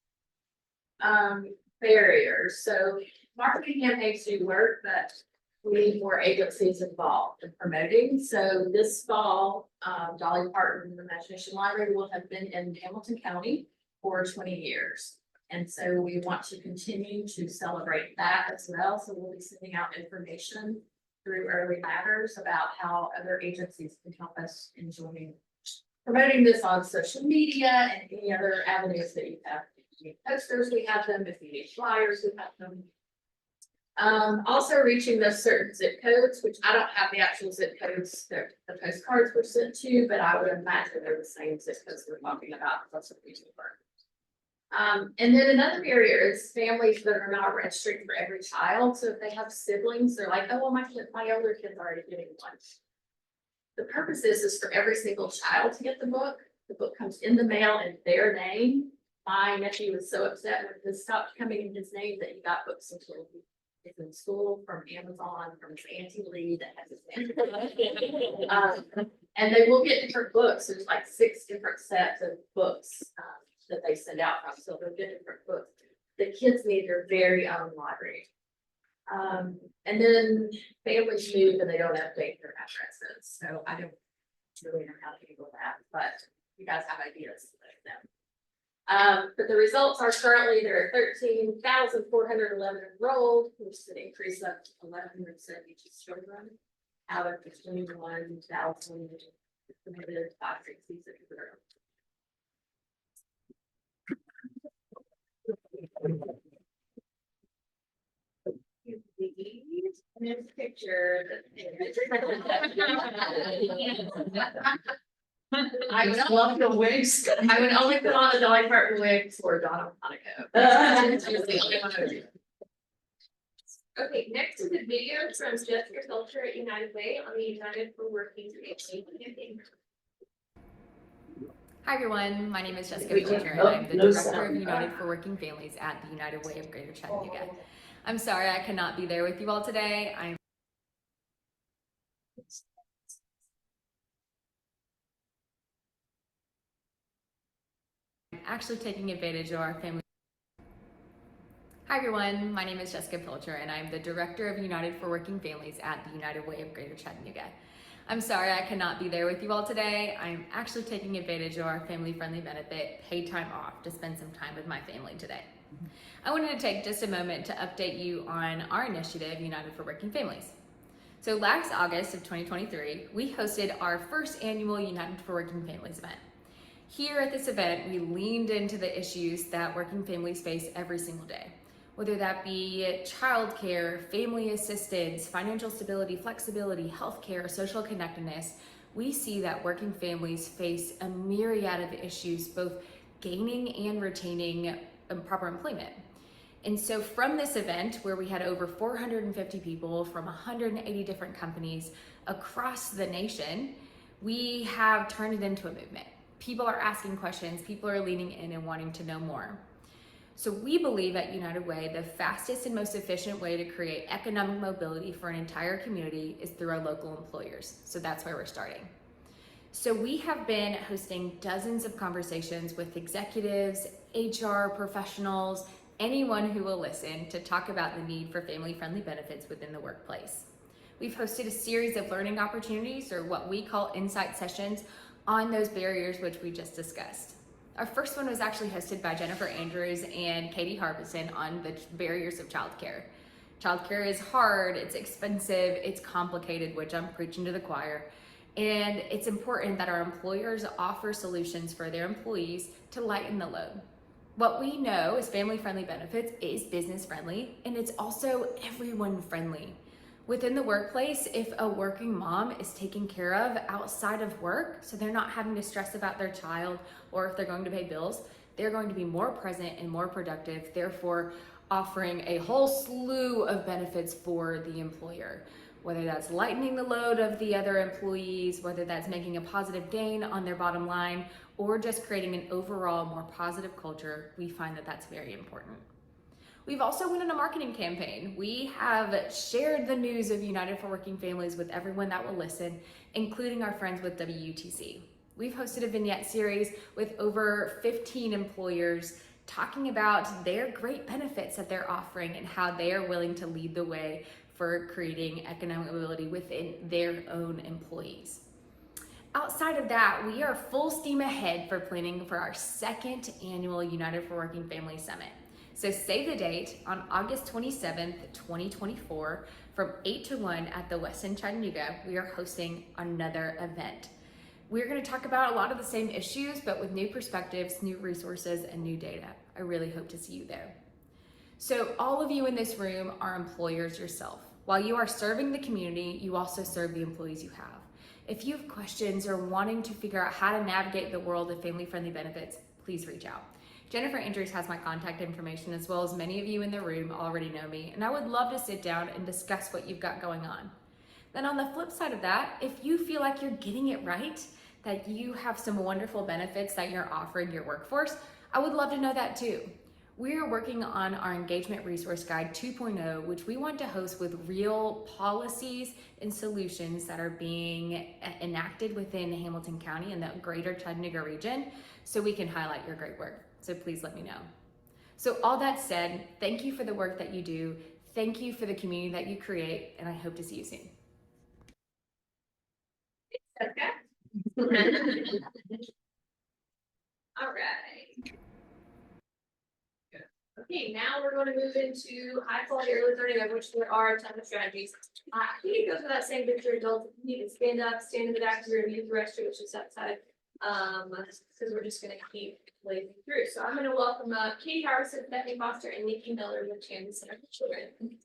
Barriers. So marketing campaigns do work, but we need more agencies involved in promoting. So this fall, Dolly Parton and the Imagination Library will have been in Hamilton County for 20 years. And so we want to continue to celebrate that as well. So we'll be sending out information through Early Matters about how other agencies can help us in joining, promoting this on social media and any other avenues that you have. If you need posters, we have them. If you need flyers, we have them. Also reaching those certain zip codes, which I don't have the actual zip codes that the postcards were sent to, but I would imagine they're the same zip codes we're talking about. That's what we do for. And then another barrier is families that are not registering for every child. So if they have siblings, they're like, "Oh, well, my older kid's already getting one." The purpose is for every single child to get the book. The book comes in the mail in their name. My nephew was so upset when this stopped coming in his name that he got books until he is in school from Amazon, from his Auntie Lee that has his name. And they will get different books. There's like 6 different sets of books that they send out from, so they'll get different books. The kids need their very own library. And then families move and they don't update their addresses, so I don't really know how to handle that, but you guys have ideas, let them. But the results are currently there are 13,411 enrolled, which is an increase of 1,172 children out of the 21,000 submitted 566 that are. This picture. I would love the wigs. I would only put on a Dolly Parton wig for Donna Monaco. Okay, next is a video from Jessica Filcher at United Way on the United for Working Families campaign. Hi everyone, my name is Jessica Filcher and I'm the Director of United for Working Families at the United Way of Greater Chattanooga. I'm sorry I cannot be there with you all today. I'm actually taking advantage of our family. Hi everyone, my name is Jessica Filcher and I'm the Director of United for Working Families at the United Way of Greater Chattanooga. I'm sorry I cannot be there with you all today. I'm actually taking advantage of our family-friendly benefit, paid time off, to spend some time with my family today. I wanted to take just a moment to update you on our initiative, United for Working Families. So last August of 2023, we hosted our first annual United for Working Families event. Here at this event, we leaned into the issues that working families face every single day, whether that be childcare, family assistance, financial stability, flexibility, healthcare, social connectedness. we see that working families face a myriad of issues, both gaining and retaining proper employment. And so from this event, where we had over 450 people from 180 different companies across the nation, we have turned it into a movement. People are asking questions, people are leaning in and wanting to know more. So we believe at United Way, the fastest and most efficient way to create economic mobility for an entire community is through our local employers. So that's where we're starting. So we have been hosting dozens of conversations with executives, HR professionals, anyone who will listen to talk about the need for family-friendly benefits within the workplace. We've hosted a series of learning opportunities, or what we call insight sessions, on those barriers which we just discussed. Our first one was actually hosted by Jennifer Andrews and Katie Harbison on the barriers of childcare. Childcare is hard, it's expensive, it's complicated, which I'm preaching to the choir. And it's important that our employers offer solutions for their employees to lighten the load. What we know is family-friendly benefits is business-friendly, and it's also everyone-friendly. Within the workplace, if a working mom is taken care of outside of work, so they're not having to stress about their child or if they're going to pay bills, they're going to be more present and more productive, therefore offering a whole slew of benefits for the employer. Whether that's lightening the load of the other employees, whether that's making a positive gain on their bottom line, or just creating an overall more positive culture, we find that that's very important. We've also went on a marketing campaign. We have shared the news of United for Working Families with everyone that will listen, including our friends with WUTC. We've hosted a vignette series with over 15 employers talking about their great benefits that they're offering and how they are willing to lead the way for creating economic mobility within their own employees. Outside of that, we are full steam ahead for planning for our second annual United for Working Families Summit. So save the date on August 27th, 2024 from 8 to 1 at the Westin Chattanooga. We are hosting another event. We're going to talk about a lot of the same issues, but with new perspectives, new resources, and new data. I really hope to see you there. So all of you in this room are employers yourself. While you are serving the community, you also serve the employees you have. If you have questions or wanting to figure out how to navigate the world of family-friendly benefits, please reach out. Jennifer Andrews has my contact information, as well as many of you in the room already know me, and I would love to sit down and discuss what you've got going on. Then on the flip side of that, if you feel like you're getting it right, that you have some wonderful benefits that you're offering your workforce, I would love to know that too. We are working on our Engagement Resource Guide 2.0, which we want to host with real policies and solutions that are being enacted within Hamilton County and the greater Chattanooga region, so we can highlight your great work. So please let me know. So all that said, thank you for the work that you do. Thank you for the community that you create, and I hope to see you soon. All right. Okay, now we're going to move into high quality early learning, of which there are a ton of strategies. You can go through that same picture, adults, you can stand up, stand in the back of the room, use the restroom, which is outside. Because we're just going to keep blazing through. So I'm going to welcome Katie Harrison, Bethany Foster, and Nikki Miller with Kansas Center for Children.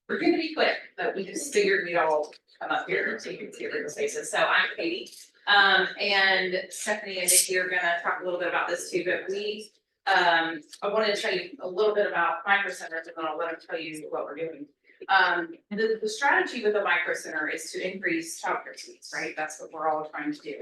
We're gonna be quick, but we just figured we'd all come up here so you can see everyone's faces. So I'm Katie. And Stephanie and Nikki are gonna talk a little bit about this too, but I wanted to tell you a little bit about Micro Centers, and then I'll let them tell you what we're doing. The strategy with the Micro Center is to increase childcare seats, right? That's what we're all trying to do.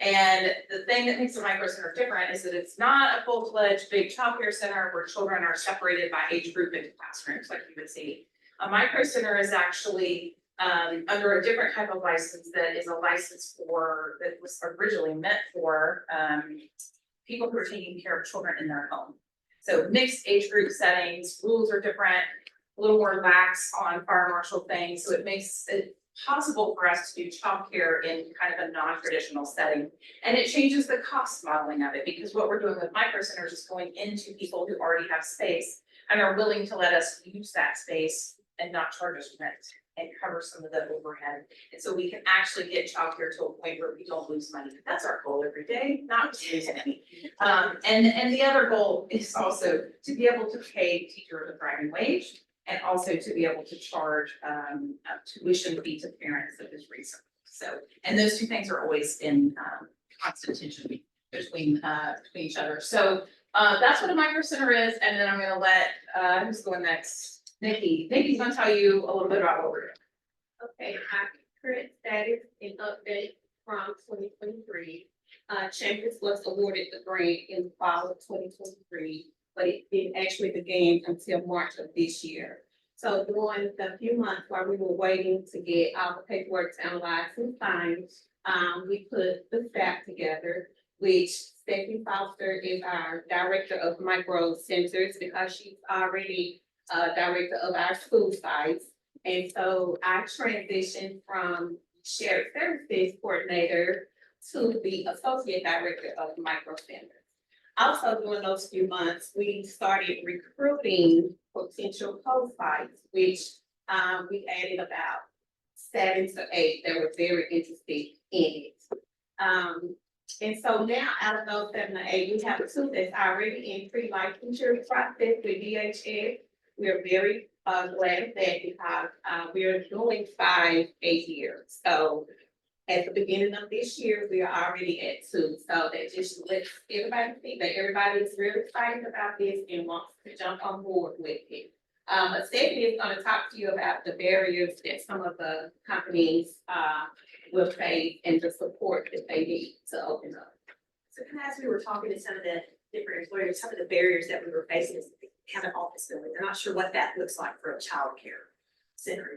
And the thing that makes the Micro Center different is that it's not a full-fledged big childcare center where children are separated by age group into classrooms like you would see. A Micro Center is actually under a different type of license that is a license that was originally meant for people who are taking care of children in their home. So mixed age group settings, rules are different, a little more lax on fire marshal things, so it makes it possible for us to do childcare in kind of a non-traditional setting. And it changes the cost modeling of it, because what we're doing with Micro Centers is going into people who already have space and are willing to let us use that space and not charge us rent and cover some of the overhead. And so we can actually get childcare to a point where we don't lose money. That's our goal every day, not to lose any. And the other goal is also to be able to pay teachers a thriving wage, and also to be able to charge a tuition fee to parents that is reasonable. So, and those two things are always in constant tension between each other. So that's what a micro center is, and then I'm gonna let who's going next? Nikki. Nikki's gonna tell you a little bit about what we're doing. Okay, our current status and update from 2023. Champions was awarded the grant in fall of 2023, but it didn't actually begin until March of this year. So during the few months while we were waiting to get all the paperwork analyzed and signed, we put the staff together, which Stephanie Foster is our director of micro centers because she's already director of our school sites. And so I transitioned from shared services coordinator to the associate director of micro centers. Also during those few months, we started recruiting potential co-sites, which we added about 7 to 8 that were very interested in it. And so now out of those 7 to 8, we have 2 that's already in pre-licensure process with DHS. We're very glad of that because we are doing 5 a year. So at the beginning of this year, we are already at 2. So that just lets everybody see that everybody is really excited about this and wants to jump on board with it. Stephanie is going to talk to you about the barriers that some of the companies will face and the support that they need to open up. So kind of as we were talking to some of the different employers, some of the barriers that we were facing is they have an office building. They're not sure what that looks like for a childcare center.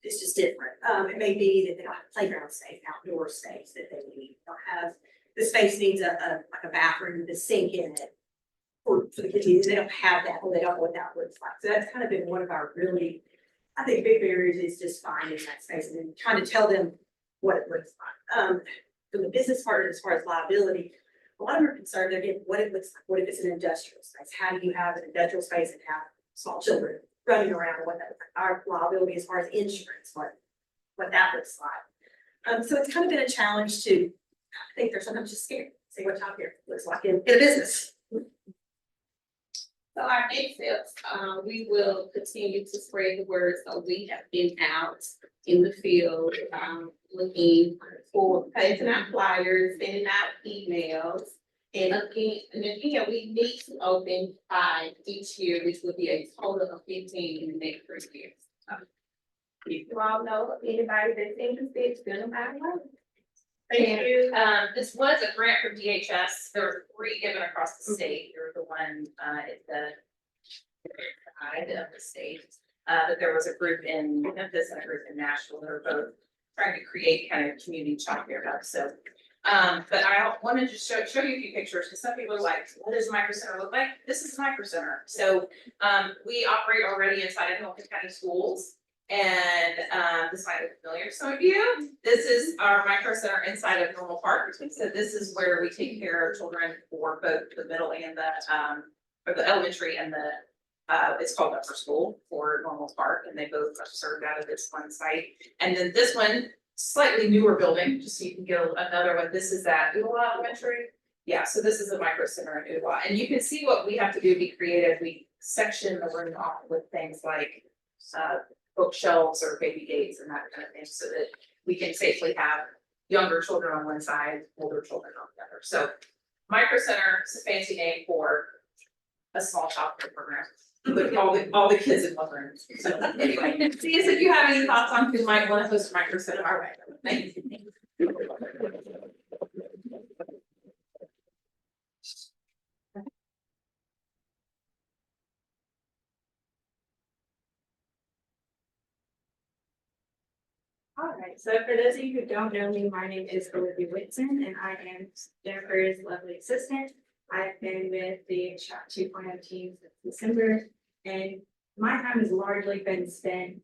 It's just different. It may be that they don't have playground space, outdoor space that they need. They don't have, the space needs like a bathroom, the sink in it for the kids. They don't have that, or they don't know what that looks like. So that's kind of been one of our really, I think, big barriers is just finding that space and then trying to tell them what it looks like. From the business partners, as far as liability, a lot of them are concerned, again, what it looks like. What if it's an industrial space? How do you have an industrial space and have small children running around, what that, our liability as far as insurance, what that looks like. So it's kind of been a challenge to, I think they're sometimes just scared, see what childcare looks like in a business. So our next steps, we will continue to spread the word. So we have been out in the field, looking for, placing out flyers, sending out emails. And again, we need to open 5 each year, which would be a total of 15 in the next 3 years. If you all know of anybody that's interested, send them out. Thank you. This was a grant from DHS. There were 3 given across the state. There was the one at the side of the state. But there was a group in Memphis and a group in Nashville. They were both trying to create kind of community childcare hubs. So, but I wanted to show you a few pictures because some people are like, what does a micro center look like? This is a micro center. So we operate already inside of Hamilton County schools. And this might look familiar to some of you. This is our micro center inside of Normal Park. So this is where we take care of children for both the middle and or the elementary and the it's called upper school for Normal Park, and they both are served out of this one site. And then this one, slightly newer building, just so you can get another one. This is at Ooltewah Elementary. Yeah, so this is a micro center in Ooltewah, and you can see what we have to do to be creative. We section the room off with things like bookshelves or baby gates and that kind of thing, so that we can safely have younger children on one side, older children on the other. So micro center is a fancy name for a small childcare program. But all the kids in one room. So anyway, see if you have any thoughts on who might want to host a micro center. All right. Thank you. All right, so for those of you who don't know me, my name is Olivia Whitson, and I am Jennifer's lovely assistant. I've been with the Chat 2.0 team since December, and my time has largely been spent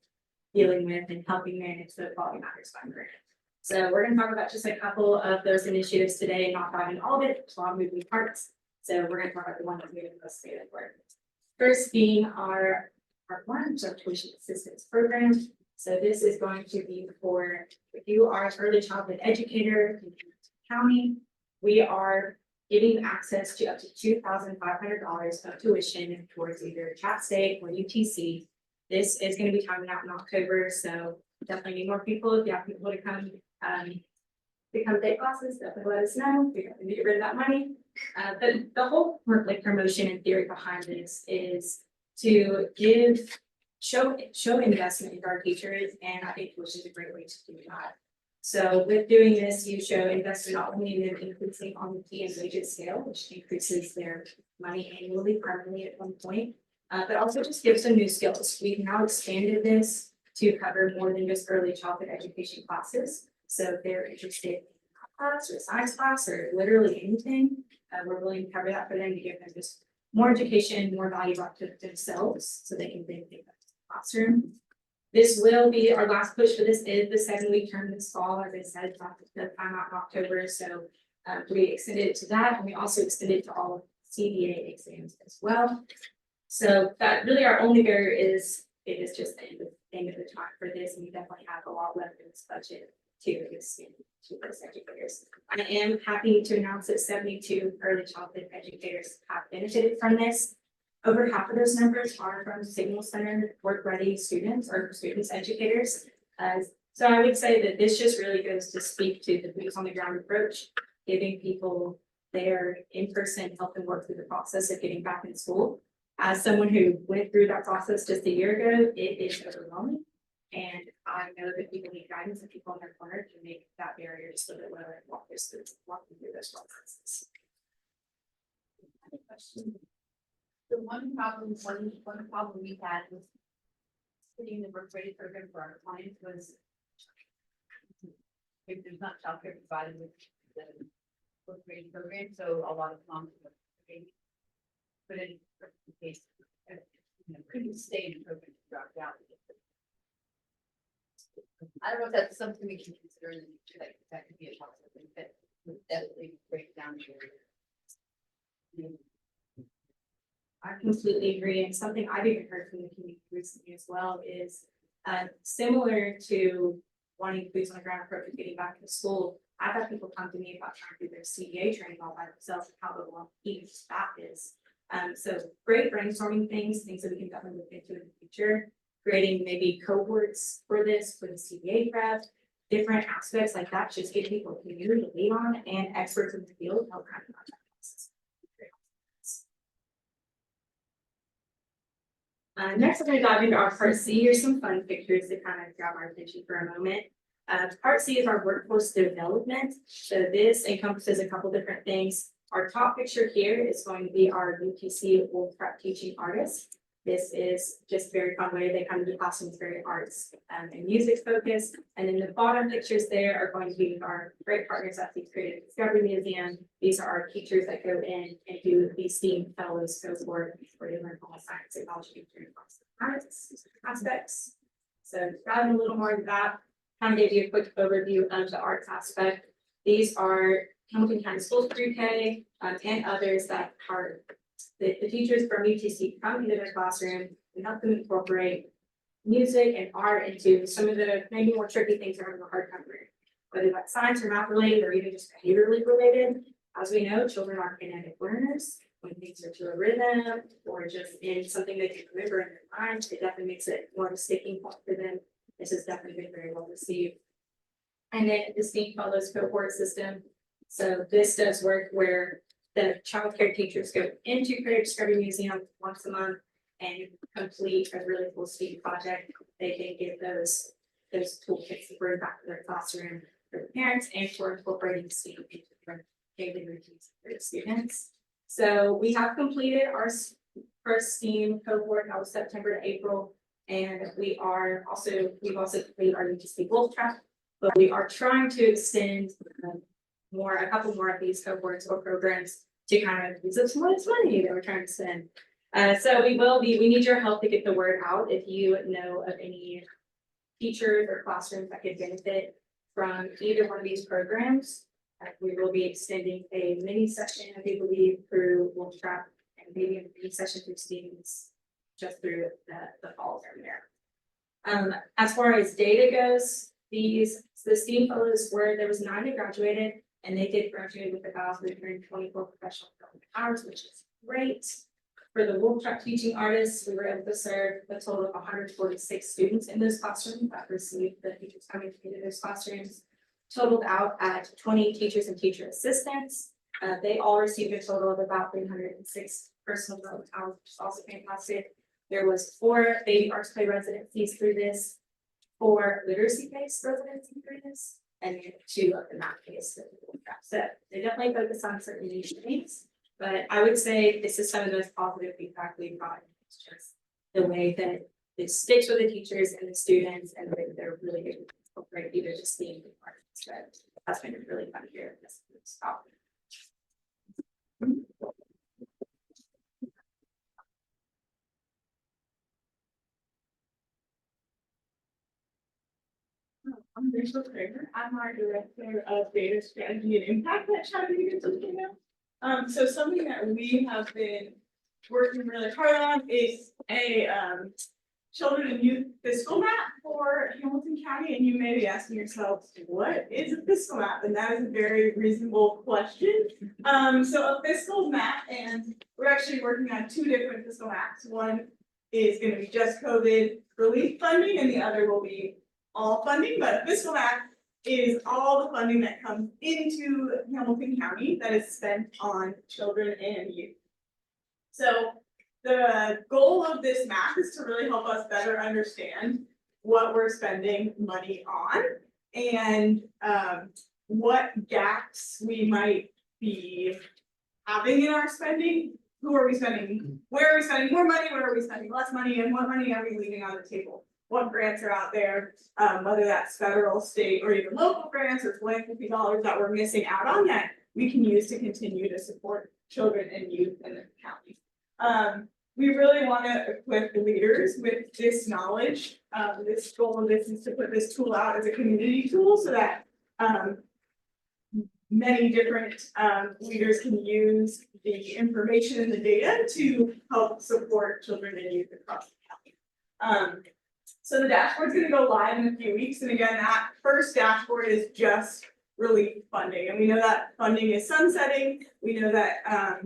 dealing with and helping manage the Quality Matters Fund grant. So we're going to talk about just a couple of those initiatives today, not having all of it, it's a lot of moving parts. So we're going to talk about the ones that we have the most data for. First being our Part 1, so tuition assistance program. So this is going to be for, if you are an early childhood educator in the county, we are giving access to up to $2,500 of tuition towards either Chat State or UTC This is gonna be coming out in October, so definitely need more people. If you have people to come, become day classes, definitely let us know. We have to get rid of that money. But the whole like promotion and theory behind this is to show investment in our teachers, and I think tuition is a great way to do that. So with doing this, you show investment not only in them increasing on the P and wages scale, which increases their money annually permanently at one point, but also just gives them new skills. We've now expanded this to cover more than just early childhood education classes. So if they're interested in class or science class or literally anything, we're willing to cover that for them to give them just more education, more value brought to themselves, so they can then think back to the classroom. This will be our last push for this is the 7-week term this fall, as I said, it's not the time out in October, so we extended it to that, and we also extended it to all of CBA exams as well. So that really our only barrier is, it is just the end of the time for this, and we definitely have a lot left in this budget to extend to those educators. I am happy to announce that 72 early childhood educators have benefited from this. Over half of those numbers are from Signal Center work-ready students or students educators. So I would say that this just really goes to speak to the boots on the ground approach, giving people there in person, help them work through the process of getting back in school. As someone who went through that process just a year ago, it is overwhelming. And I know that people need guidance and people in their corner to make that barrier just a little bit lower and walk them through those processes. I have a question. The one problem we had with putting the work ready program for our clients was if there's not childcare provided with the work ready program, so a lot of moms would put in case, couldn't stay in the program, dropped out. I don't know if that's something we can consider in the future, that could be a possibility, that would definitely break down the area. I completely agree, and something I've even heard from the community recently as well is similar to wanting boots on the ground approach of getting back to school. I've had people come to me about trying to do their CDA training all by themselves and how long each that is. So great brainstorming things that we can definitely look into in the future. Creating maybe cohorts for this for the CDA prep, different aspects like that, just get people a community to lean on and experts in the field help kind of that process. Next, I'm going to dive into our Part C. Here's some fun pictures to kind of grab our attention for a moment. Part C is our workforce development. So this encompasses a couple different things. Our top picture here is going to be our UTC Wolf Prep teaching artist. This is just very fun way they come to the classrooms, very arts and music focused. And then the bottom pictures there are going to be our great partners at the Creative Discovery Museum. These are our teachers that go in and do the STEAM fellows cohort where they learn all science, technology, and arts aspects. So diving a little more into that, kind of give you a quick overview of the arts aspect. These are Hamilton County Schools pre-K and others that are the teachers from UTC come into their classroom and help them incorporate music and art into some of the maybe more tricky things that are the hard cover, whether that's science or math related or even just behaviorally related. As we know, children are kinetic learners. When things are to a rhythm or just in something they can remember in their mind, it definitely makes it more of a sticking point for them. This has definitely been very well received. And then the STEAM Fellows cohort system. So this does work where the childcare teachers go into Creative Discovery Museum once a month and complete a really cool STEAM project. They can get those toolkits to bring back to their classroom for the parents and for incorporating STEAM into their daily routines for the students. So we have completed our first STEAM cohort. That was September to April, and we've also completed our UTC Wolf Trap, but we are trying to extend a couple more of these cohorts or programs to kind of use up some of this money that we're trying to spend. So we need your help to get the word out. If you know of any teachers or classrooms that could benefit from either one of these programs, we will be extending a mini session, I do believe, through Wolf Trap and maybe a mini session through students just through the fall term there. As far as data goes, the STEAM fellows there was 9 that graduated. And they did graduate with 1,324 professional development hours, which is great. For the Wolf Trap teaching artists, we were able to serve a total of 146 students in those classrooms that received the teachers coming into those classrooms. Totaled out at 20 teachers and teacher assistants. They all received a total of about 306 personal development hours, which is also fantastic. There was 4 baby arts play residencies through this, 4 literacy-based residencies through this, and 2 of the math-based. So they definitely focus on certain niche things, but I would say this is some of the most positive feedback we've gotten. It's just the way that it sticks with the teachers and the students, and they're really good to incorporate either just being part of this. But that's been really fun here. This stop. I'm Rachel Kramer. I'm our director of data strategy and impact at Chattanooga. So something that we have been working really hard on is a children and youth fiscal map for Hamilton County. And you may be asking yourselves, what is a fiscal map? And that is a very reasonable question. So a fiscal map, and we're actually working on 2 different fiscal maps. One is going to be just COVID relief funding, and the other will be all funding, but fiscal map is all the funding that comes into Hamilton County that is spent on children and youth. So the goal of this map is to really help us better understand what we're spending money on and what gaps we might be having in our spending. Who are we spending? Where are we spending more money? Where are we spending less money? And what money are we leaving on the table? What grants are out there, whether that's federal, state, or even local grants or philanthropy dollars that we're missing out on that we can use to continue to support children and youth in the county. We really want to equip the leaders with this knowledge. This goal of this is to put this tool out as a community tool so that many different leaders can use the information and the data to help support children and youth across the county. So the dashboard is going to go live in a few weeks. And again, that first dashboard is just relief funding. And we know that funding is sunsetting. We know that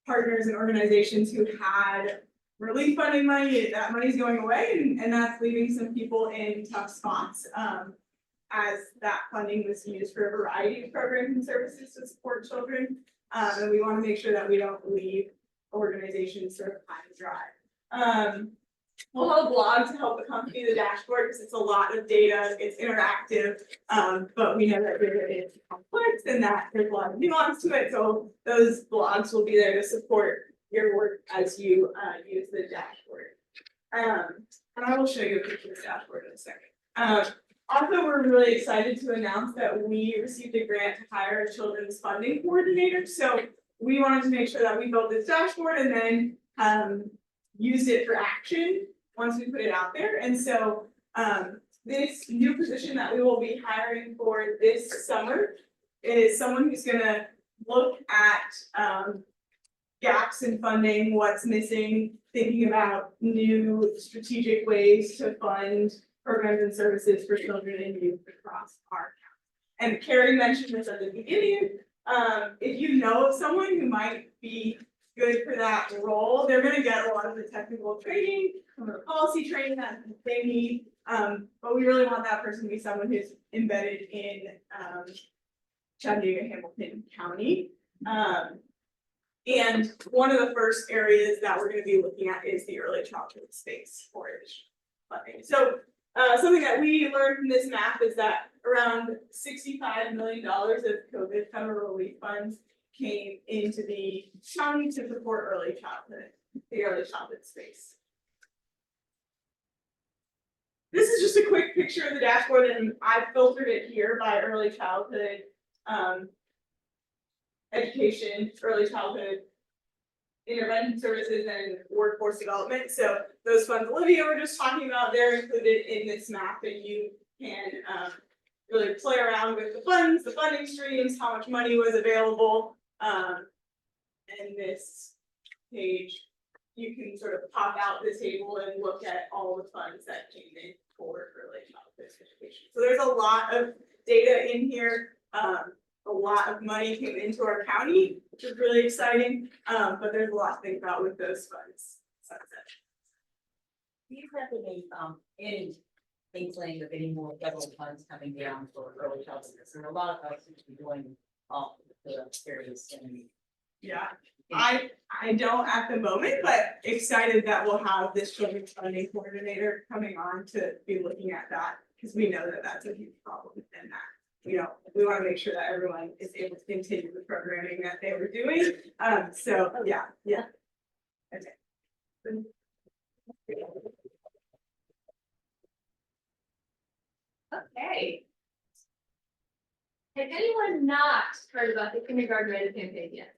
partners and organizations who had relief funding money, that money's going away, and that's leaving some people in tough spots as that funding was used for a variety of programs and services to support children. And we want to make sure that we don't leave organizations sort of high and dry. We'll have a blog to help accompany the dashboard because it's a lot of data, it's interactive, but we know that data is complex and that there's a lot of nuance to it. So those blogs will be there to support your work as you use the dashboard. And I will show you a picture of the dashboard in a second. Also, we're really excited to announce that we received a grant to hire a children's funding coordinator. So we wanted to make sure that we built this dashboard and then use it for action once we put it out there. And so this new position that we will be hiring for this summer is someone who's gonna look at gaps in funding, what's missing, thinking about new strategic ways to fund programs and services for children and youth across our county. And Carrie mentioned this at the beginning. If you know of someone who might be good for that role, they're going to get a lot of the technical training, some of the policy training that they need. But we really want that person to be someone who's embedded in Chattanooga, Hamilton County. And one of the first areas that we're going to be looking at is the early childhood space for funding. So something that we learned from this map is that around $65 million of COVID federal relief funds came into the county to support the early childhood space. This is just a quick picture of the dashboard, and I filtered it here by early childhood education, early childhood intervention services, and workforce development. So those funds Olivia were just talking about, they're included in this map, and you can really play around with the funds, the funding streams, how much money was available. And this page, you can sort of pop out the table and look at all the funds that came in for early childhood education. So there's a lot of data in here. a lot of money came into our county, which is really exciting, but there's a lot to think about with those funds. So that's it. Do you have any inkling of any more federal funds coming down for early childhood? And a lot of us seem to be doing off the various and. Yeah, I don't at the moment, but excited that we'll have this children's funding coordinator coming on to be looking at that, because we know that that's a huge problem and that, you know, we want to make sure that everyone is able to continue the programming that they were doing. So yeah. Okay. Okay. Has anyone not heard about the kindergarten ready campaign yet?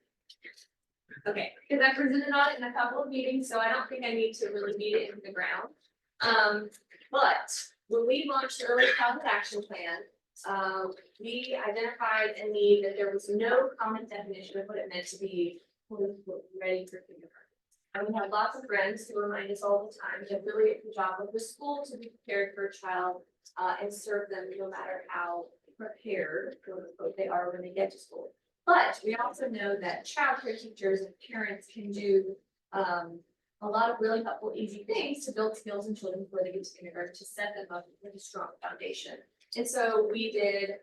Okay, because I presented on it in a couple of meetings, so I don't think I need to really beat it into the ground. But when we launched the early childhood action plan, we identified a need that there was no common definition of what it meant to be ready for kindergarten. And we have lots of friends who remind us all the time that really it's the job of the school to be prepared for a child and serve them no matter how prepared, quote unquote, they are when they get to school. But we also know that childcare teachers and parents can do a lot of really helpful, easy things to build skills in children before they get to kindergarten to set them up with a strong foundation. And so we did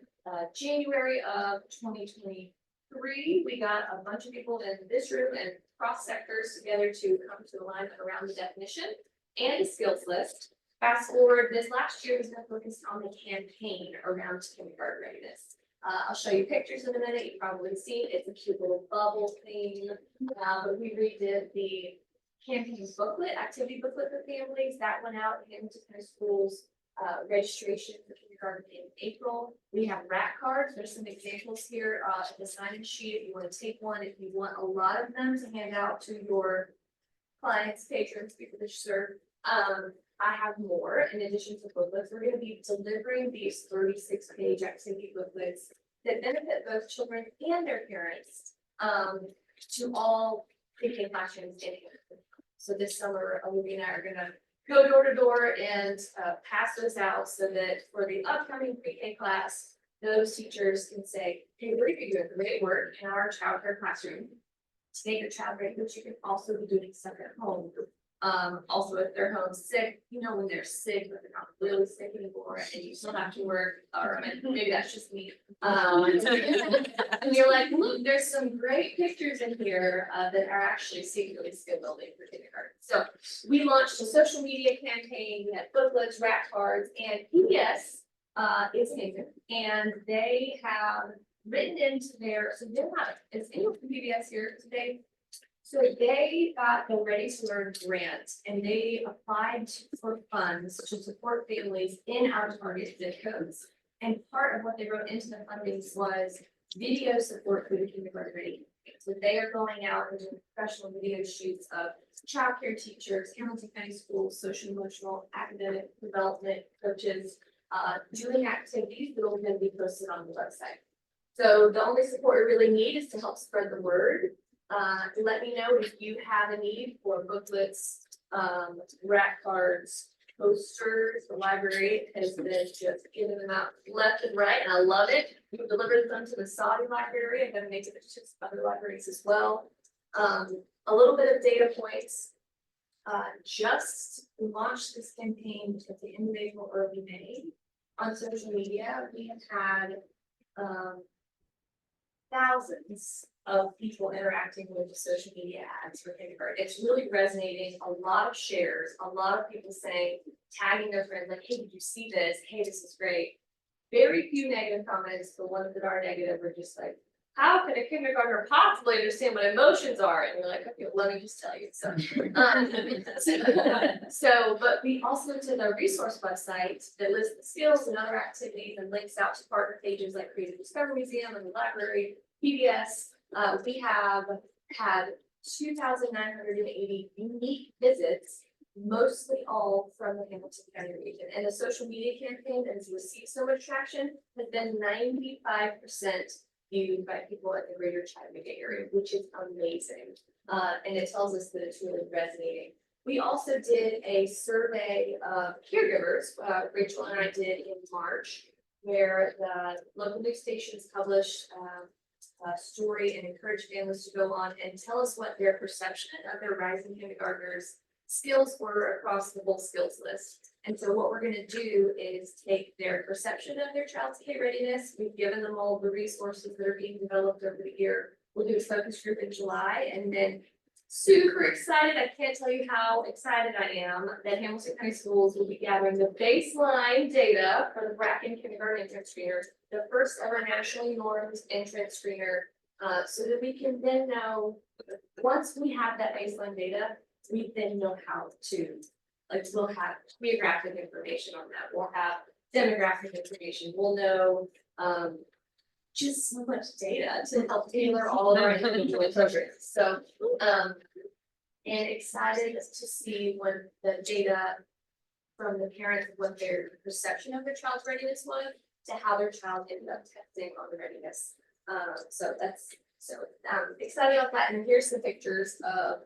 January of 2023. We got a bunch of people in this room and cross sectors together to come to alignment around the definition and a skills list. Fast forward, this last year has been focused on the campaign around kindergarten readiness. I'll show you pictures in a minute. You've probably seen it. It's a cute little bubble thing. But we redid the campaign booklet, activity booklet for families. That went out into kind of schools. Registration for kindergarten in April. We have RAC cards. There's some examples here at the sign-in sheet. If you want to take one, if you want a lot of them to hand out to your clients, patrons, people that you serve. I have more in addition to booklets. We're going to be delivering these 36-page activity booklets that benefit both children and their parents to all pre-K classrooms in here. So this summer, Olivia and I are going to go door to door and pass those out so that for the upcoming pre-K class, those teachers can say, hey, we're doing great work in our childcare classroom to make your child ready, but you can also be doing stuff at home. Also, if they're home sick, you know, when they're sick, but they're not really sick anymore, and you still have to work, or maybe that's just me. And you're like, look, there's some great pictures in here that are actually secretly skill building for kindergarten. So we launched a social media campaign. We had booklets, RAC cards, and PBS is amazing. And they have written into their, so they don't have it. Is anyone from PBS here today? So they got the Ready to Learn grant and they applied for funds to support families in our target zip codes. And part of what they wrote into the fundings was video support for the kindergarten ready. So they are going out and doing professional video shoots of childcare teachers, Hamilton County Schools, social emotional, academic development coaches, doing activities that will then be posted on the website. So the only support we really need is to help spread the word. Let me know if you have a need for booklets, RAC cards, posters. The library has been just giving them out left and right, and I love it. We've delivered them to the Saudi library. I'm going to make it to other libraries as well. A little bit of data points. Just launched this campaign at the end of April, early May on social media. We have had thousands of people interacting with the social media ads for kindergarten. It's really resonating. A lot of shares, a lot of people saying, tagging their friends, like, hey, did you see this? Hey, this is great. Very few negative comments. The ones that are negative are just like, how can a kindergartner possibly understand what emotions are? And you're like, okay, well, let me just tell you. So, but we also did a resource website that lists the skills and other activities and links out to partner pages like Creative Discovery Museum and the library, PBS. We have had 2,980 unique visits, mostly all from the Hamilton County region. And the social media campaign that has received so much traction has been 95% viewed by people at the greater Chattanooga area, which is amazing. And it tells us that it's really resonating. We also did a survey of caregivers, Rachel and I did in March. where the local news stations published a story and encouraged families to go on and tell us what their perception of their rising kindergartners skills were across the whole skills list. And so what we're gonna do is take their perception of their child's K readiness. We've given them all the resources that are being developed over the year. We'll do a focus group in July, and then super excited, I can't tell you how excited I am that Hamilton County Schools will be gathering the baseline data for the Bracken kindergarten entrance screeners, the first ever nationally normed entrance screener, so that we can then know, once we have that baseline data, we then know how to, like, we'll have geographic information on that, we'll have demographic information, we'll know, just so much data to help tailor all of our individual programs. So, and excited to see when the data from the parents, what their perception of their child's readiness was, to how their child ended up testing on the readiness. So I'm excited about that. And here's some pictures of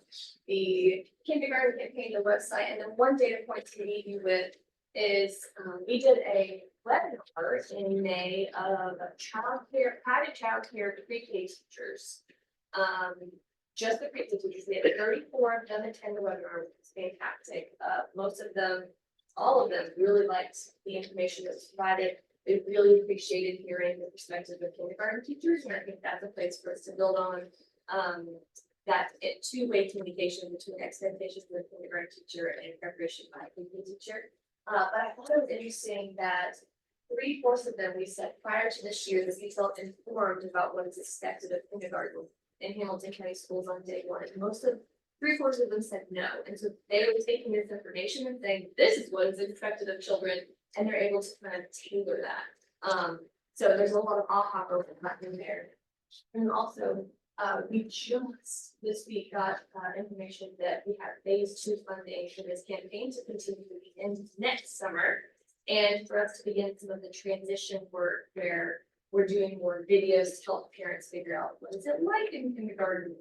the kindergarten campaign, the website, and then one data point to leave you with is we did a webinar in May of private childcare pre-K teachers. Just the pre-K teachers, we had 34 of them attend the webinar, which was fantastic. Most of them, all of them really liked the information that was provided. They really appreciated hearing the perspective of kindergarten teachers, and I think that's a place for us to build on. That two-way communication between expectations of the kindergarten teacher and preparation by a pre-K teacher. But I thought it was interesting that 3/4 of them, we said prior to this year, that we felt informed about what is expected of kindergarten in Hamilton County Schools on day one. And most of 3/4 of them said no. And so they were taking this information and saying, this is what is expected of children, and they're able to kind of tailor that. So there's a lot of aha moment happening there. And also, we just this week got information that we have phase 2 funding for this campaign to continue to the end of next summer. And for us to begin some of the transition work where we're doing more videos to help parents figure out what is it like in kindergarten,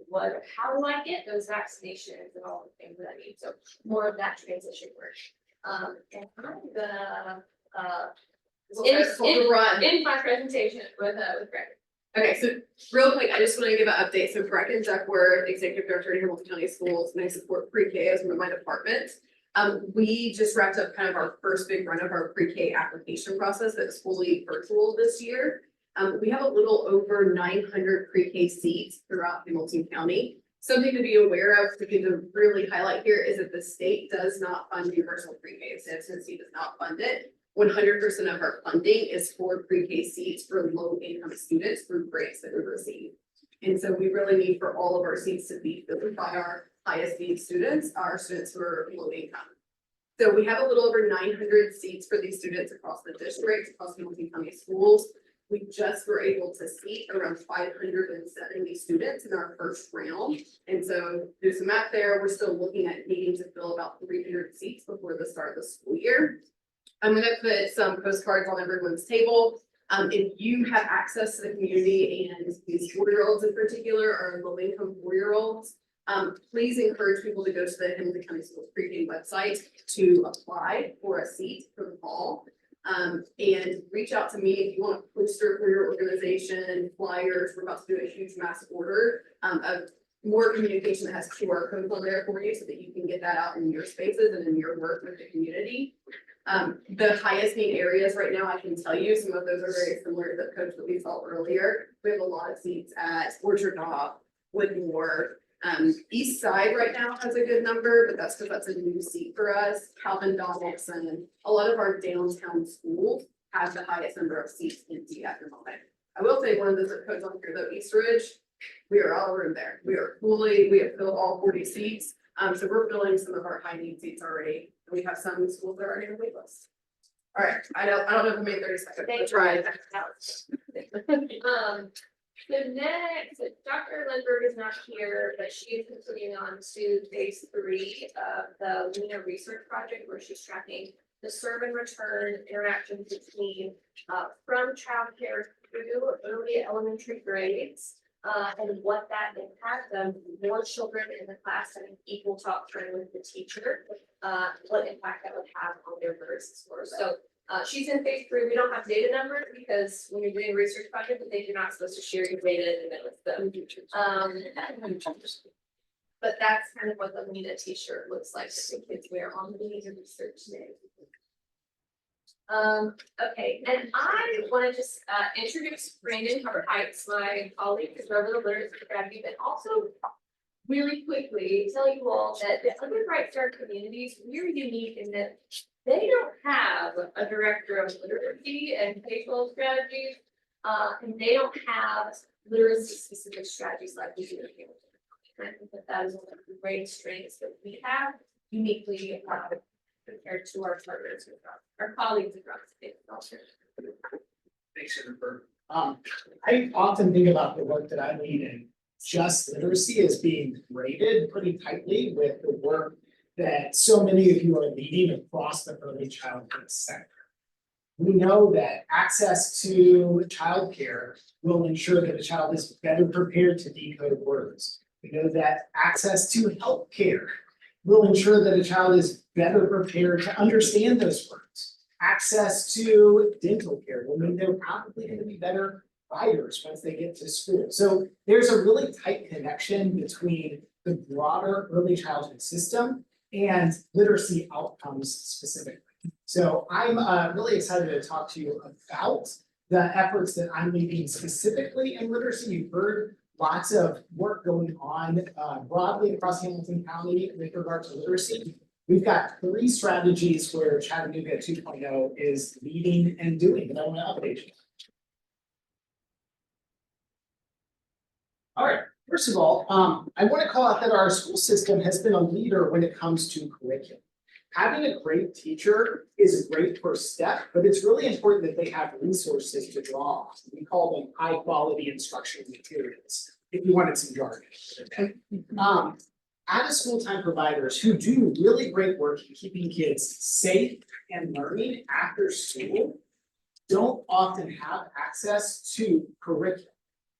how do I get those vaccinations and all the things that I need. So more of that transition work. And I'm gonna in my presentation with Greg. Okay, so real quick, I just want to give an update. So Bracken Duckworth, Executive Director at Hamilton County Schools, and I support pre-K as one of my departments. We just wrapped up kind of our first big run of our pre-K application process that's fully virtual this year. We have a little over 900 pre-K seats throughout Hamilton County. Something to be aware of, something to really highlight here is that the state does not fund universal pre-K. So Tennessee does not fund it. 100% of our funding is for pre-K seats for low-income students through grants that we receive. And so we really need for all of our seats to be filled by our highest need students, our students who are low income. So we have a little over 900 seats for these students across the district, across Hamilton County Schools. We just were able to seat around 570 students in our first round. And so there's some math there. We're still looking at needing to fill about 300 seats before the start of the school year. I'm gonna put some postcards on everyone's table. If you have access to the community and these 4-year-olds in particular are low-income 4-year-olds, please encourage people to go to the Hamilton County Schools pre-K website to apply for a seat for the fall. And reach out to me if you want a poster for your organization, flyers. We're about to do a huge mass order of more communication that has QR codes on there for you so that you can get that out in your spaces and in your work with the community. The highest need areas right now, I can tell you, some of those are very similar to the coach that we saw earlier. We have a lot of seats at Orchard Knob, Woodmore. East Side right now has a good number, but that's because that's a new seat for us. Calvin Donaldson, a lot of our downtown schools have the highest number of seats empty at the moment. I will say one of the zip codes on here, though, East Ridge, we are out of room there. We have filled all 40 seats. So we're filling some of our high need seats already. We have some schools that are already on the wait list. All right, I don't know if we made 30 seconds. Let's try. The next, Dr. Lindbergh is not here, but she is continuing on to phase 3 of the Lena research project where she's tracking the serve and return interactions between from childcare through early elementary grades. And what that impacts on more children in the class having equal talk time with the teacher, what impact that would have on their literacy scores. So She's in phase 3. We don't have data numbers because when you're doing a research project, I think you're not supposed to share your data in the middle of them. But that's kind of what the Lena t-shirt looks like that the kids wear on the Lena research day. Okay, and I want to just introduce Brandon Hubbard Heights, my colleague, who's over the literacy strategy, but also really quickly tell you all that the undergrad Star communities, we're unique in that they don't have a director of literacy and K-12 strategies, and they don't have literacy specific strategies like we do here. And I think that is one of the great strengths that we have uniquely compared to our partners, our colleagues across the state. Thanks, Jennifer. I often think about the work that I lead in just literacy as being graded pretty tightly with the work that so many of you are leading across the early childhood sector. We know that access to childcare will ensure that a child is better prepared to decode words. We know that access to healthcare will ensure that a child is better prepared to understand those words. Access to dental care will mean they're probably going to be better writers once they get to school. So there's a really tight connection between the broader early childhood system and literacy outcomes specifically. So I'm really excited to talk to you about the efforts that I'm leading specifically in literacy. You've heard lots of work going on broadly across Hamilton County with regard to literacy. We've got 3 strategies where Chattanooga 2.0 is leading and doing that I want to update you. All right, first of all, I want to call out that our school system has been a leader when it comes to curriculum. Having a great teacher is a great first step, but it's really important that they have resources to draw on. We call them high quality instructional materials, if you wanted some jargon. Out of school time providers who do really great work in keeping kids safe and learning after school don't often have access to curriculum.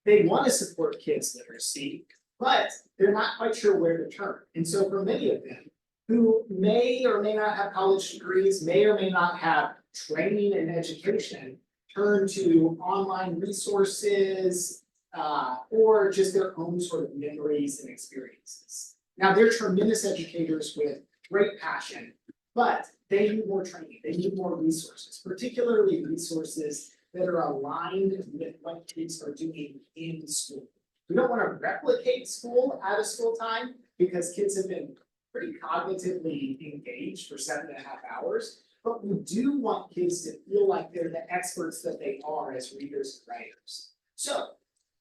They want to support kids' literacy, but they're not quite sure where to turn. And so for many of them who may or may not have college degrees, may or may not have training and education, turn to online resources or just their own sort of memories and experiences. Now, they're tremendous educators with great passion, but they need more training, they need more resources, particularly resources that are aligned with what kids are doing in school. We don't want to replicate school out of school time because kids have been pretty cognitively engaged for 7.5 hours, but we do want kids to feel like they're the experts that they are as readers and writers. So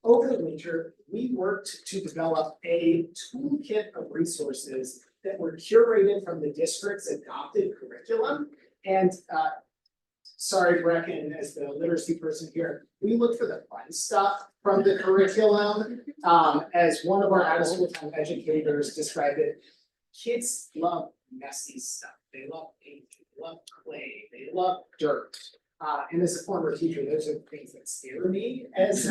over the winter, we worked to develop a toolkit of resources that were curated from the district's adopted curriculum. And sorry, Brecken, as the literacy person here, we look for the fun stuff from the curriculum. As one of our out-of-school time educators described it, kids love messy stuff. They love painting, they love clay, they love dirt. And as a former teacher, those are the things that scare me as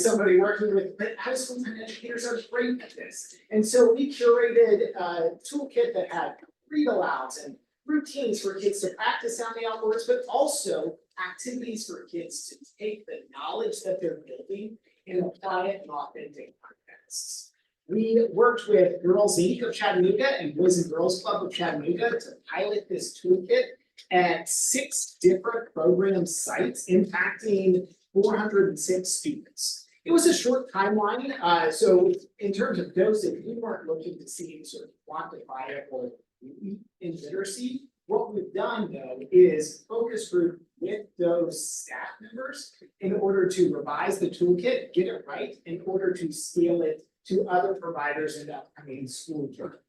somebody working with, but out-of-school time educators are great at this. And so we curated a toolkit that had read-alouds and routines for kids to practice sounding out words, but also activities for kids to take the knowledge that they're building and apply it in authentic contexts. We worked with Girls Inc. of Chattanooga and Boys and Girls Club of Chattanooga to pilot this toolkit at 6 different program sites impacting 406 students. It was a short timeline, so in terms of dosage, we weren't looking to see sort of quantifiable in literacy. What we've done though is focus group with those staff members in order to revise the toolkit, get it right, in order to scale it to other providers in the upcoming school year.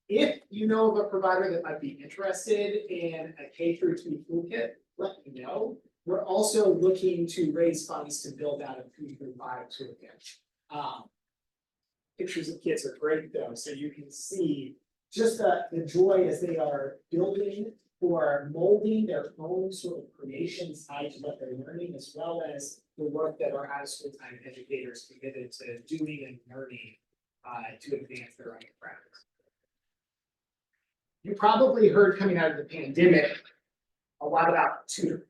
If you know of a provider that might be interested in a K-2 toolkit, let me know. We're also looking to raise funds to build out a K-5 toolkit. Pictures of kids are great though, so you can see just the joy as they are building or molding their own sort of creations tied to what they're learning, as well as the work that our out-of-school time educators committed to doing and learning to advance their own practice. You probably heard coming out of the pandemic a lot about tutoring.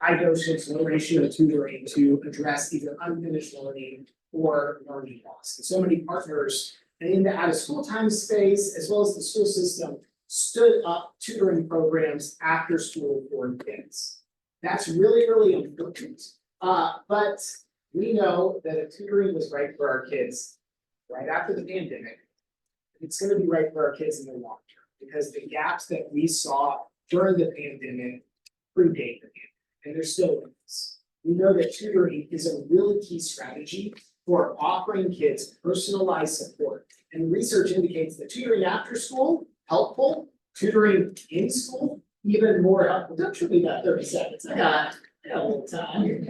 High dosage, low ratio tutoring to address either unfinished learning or learning loss. And so many partners in the out of school time space, as well as the school system, stood up tutoring programs after school for kids. That's really, really important. But we know that if tutoring was right for our kids right after the pandemic, it's going to be right for our kids in the long term, because the gaps that we saw during the pandemic predate the pandemic, and they're still with us. We know that tutoring is a really key strategy for offering kids personalized support. And research indicates that tutoring after school, helpful, tutoring in school, even more helpful. Don't you be about 30 seconds, I got a little time.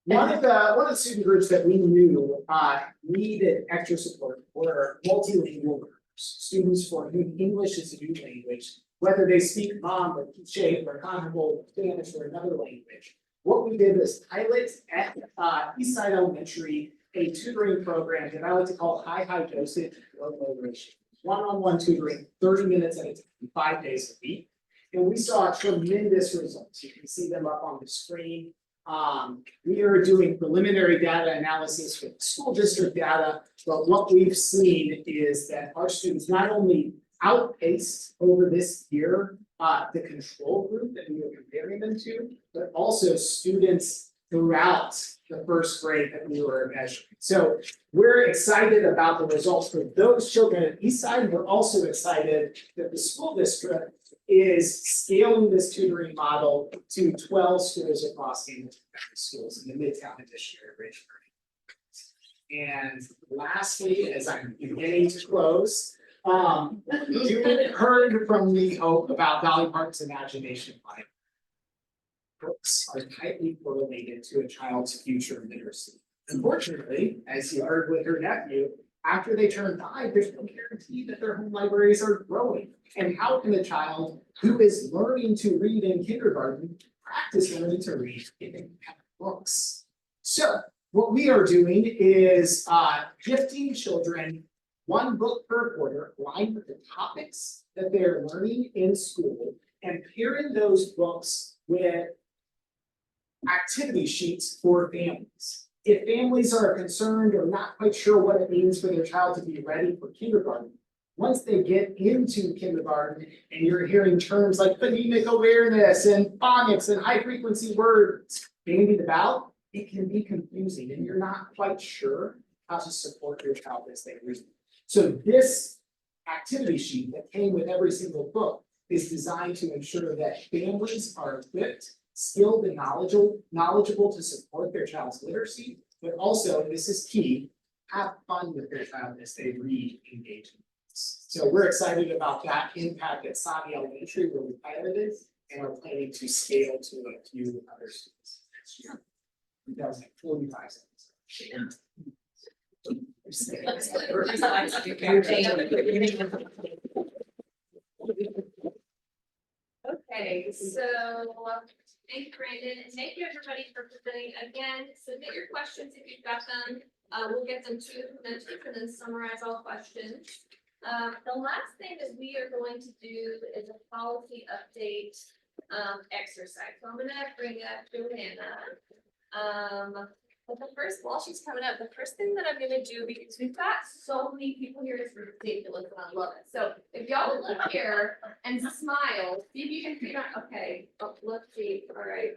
One of the student groups that we knew needed extra support were multilingual learners, students for whom English is a new language, whether they speak Mom or Quiche or Conjugal Spanish or another language. What we did was pilot at Eastside Elementary a tutoring program that I like to call high dosage, low ratio. One-on-one tutoring, 30 minutes at a time, 5 days a week. And we saw tremendous results. You can see them up on the screen. We are doing preliminary data analysis with school district data, but what we've seen is that our students not only outpaced over this year the control group that we were comparing them to, but also students throughout the first grade that we were measuring. So we're excited about the results for those children at Eastside. We're also excited that the school district is scaling this tutoring model to 12 schools across the schools in the Midtown and District of Richmond. And lastly, as I'm beginning to close, you heard from me about Dolly Parton's imagination life. Books are tightly correlated to a child's future literacy. Unfortunately, as you heard with her nephew, after they turn 5, there's no guarantee that their home libraries are growing. And how can a child who is learning to read in kindergarten practice learning to read in books? So what we are doing is gifting children one book per quarter, aligned with the topics that they're learning in school, and pairing those books with activity sheets for families. If families are concerned or not quite sure what it means for their child to be ready for kindergarten, once they get into kindergarten and you're hearing terms like phonemic awareness and phonics and high frequency words bandied about, it can be confusing and you're not quite sure how to support your child as they read. So this activity sheet that came with every single book is designed to ensure that families are equipped, skilled and knowledgeable to support their child's literacy, but also, this is key, have fun with their child as they read engaging. So we're excited about that impact at Sami Elementary where we piloted and are planning to scale to a few other schools next year. That was like 45 seconds. Okay, so thank you, Brandon, and thank you everybody for presenting. Again, submit your questions if you've got them. We'll get them to the presenters and then summarize all questions. The last thing that we are going to do is a policy update exercise. So I'm gonna bring up Joanna. But the first, while she's coming up, the first thing that I'm gonna do, because we've got so many people here, is ridiculous and I love it. So if y'all would look here and smile, see if you can figure out, okay, oh, let's see, all right,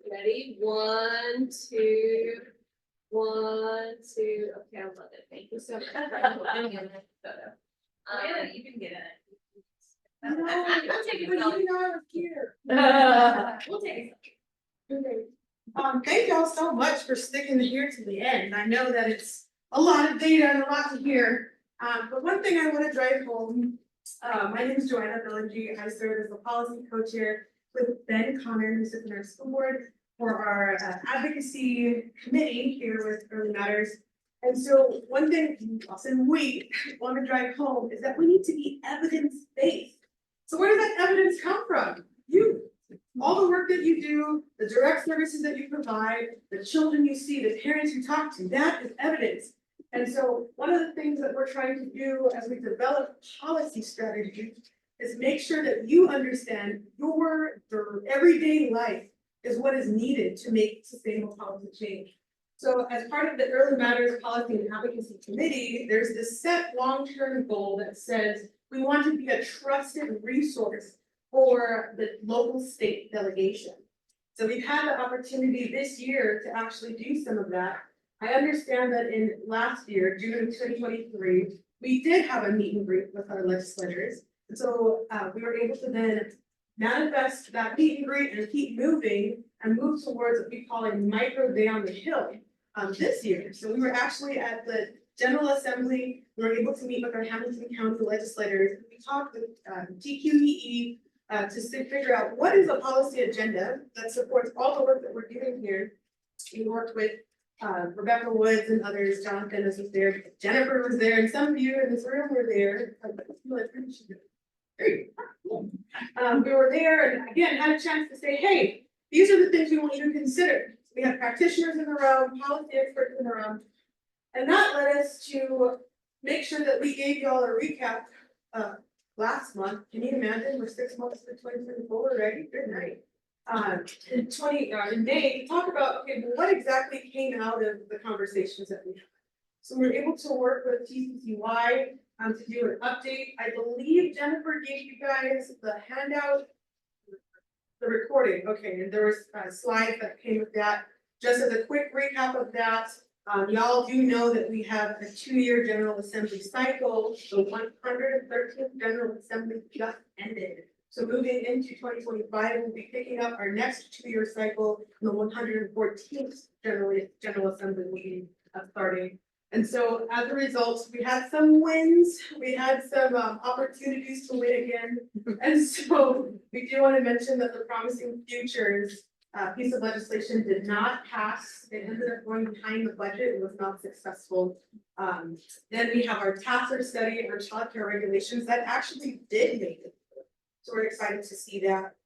ready? 1, 2, 1, 2, okay, I love it, thank you so much. You can get it. We'll take it. We'll take it. Thank y'all so much for sticking here to the end. I know that it's a lot of data and a lot to hear. But one thing I want to drive home, my name is Joanna Billingy. I serve as the policy co-chair with Ben Connor, who sits in our school board for our advocacy committee here with Early Matters. And so one thing we want to drive home is that we need to be evidence-based. So where does that evidence come from? You. All the work that you do, the direct services that you provide, the children you see, the parents you talk to, that is evidence. And so one of the things that we're trying to do as we develop policy strategies is make sure that you understand your everyday life is what is needed to make sustainable policy change. So as part of the Early Matters Policy and Advocacy Committee, there's this set long-term goal that says we want to be a trusted resource for the local state delegation. So we've had the opportunity this year to actually do some of that. I understand that in last year, June of 2023, we did have a meet and greet with our legislators. And so we were able to then manifest that meet and greet and keep moving and move towards what we call a micro day on the hill this year. So we were actually at the General Assembly. We were able to meet with our Hamilton County legislators. We talked with TQEE to figure out what is a policy agenda that supports all the work that we're doing here. We worked with Rebecca Woods and others. Jonathan was there, Jennifer was there, and some of you in this room were there. We were there and again had a chance to say, hey, these are the things we want you to consider. We have practitioners in the room, policy experts in the room, and that led us to make sure that we gave you all a recap last month. Can you imagine we're 6 months to 2024 already? Good night. In May, to talk about, okay, well, what exactly came out of the conversations that we had. So we were able to work with TCCY to do an update. I believe Jennifer gave you guys the handout, the recording. Okay, and there was a slide that came with that. Just as a quick recap of that, y'all do know that we have a 2-year General Assembly cycle. The 113th General Assembly just ended. So moving into 2025, we'll be picking up our next 2-year cycle, and the 114th General Assembly will be starting. And so as a result, we had some wins, we had some opportunities to win again. And so we do want to mention that the Promising Futures piece of legislation did not pass. It ended up going behind the budget. It was not successful. Then we have our TASER study, our childcare regulations that actually did make it. So we're excited to see that.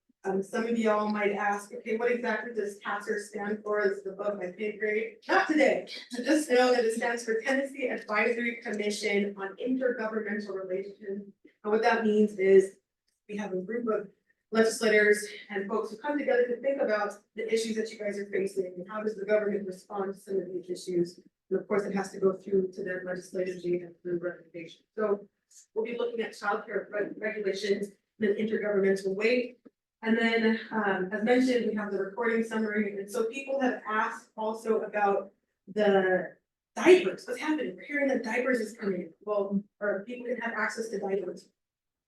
Some of y'all might ask, okay, what exactly does TASER stand for? Is the above my pay grade? Not today. So just know that it stands for Tennessee Advisory Commission on Intergovernmental Relations. And what that means is we have a group of legislators and folks who come together to think about the issues that you guys are facing and how does the government respond to some of these issues. And of course, it has to go through to their legislatively and through recommendation. So we'll be looking at childcare regulations in an intergovernmental way. And then, as mentioned, we have the recording summary. And so people have asked also about the diapers. What's happening? We're hearing that diapers is coming. Well, or people can have access to diapers.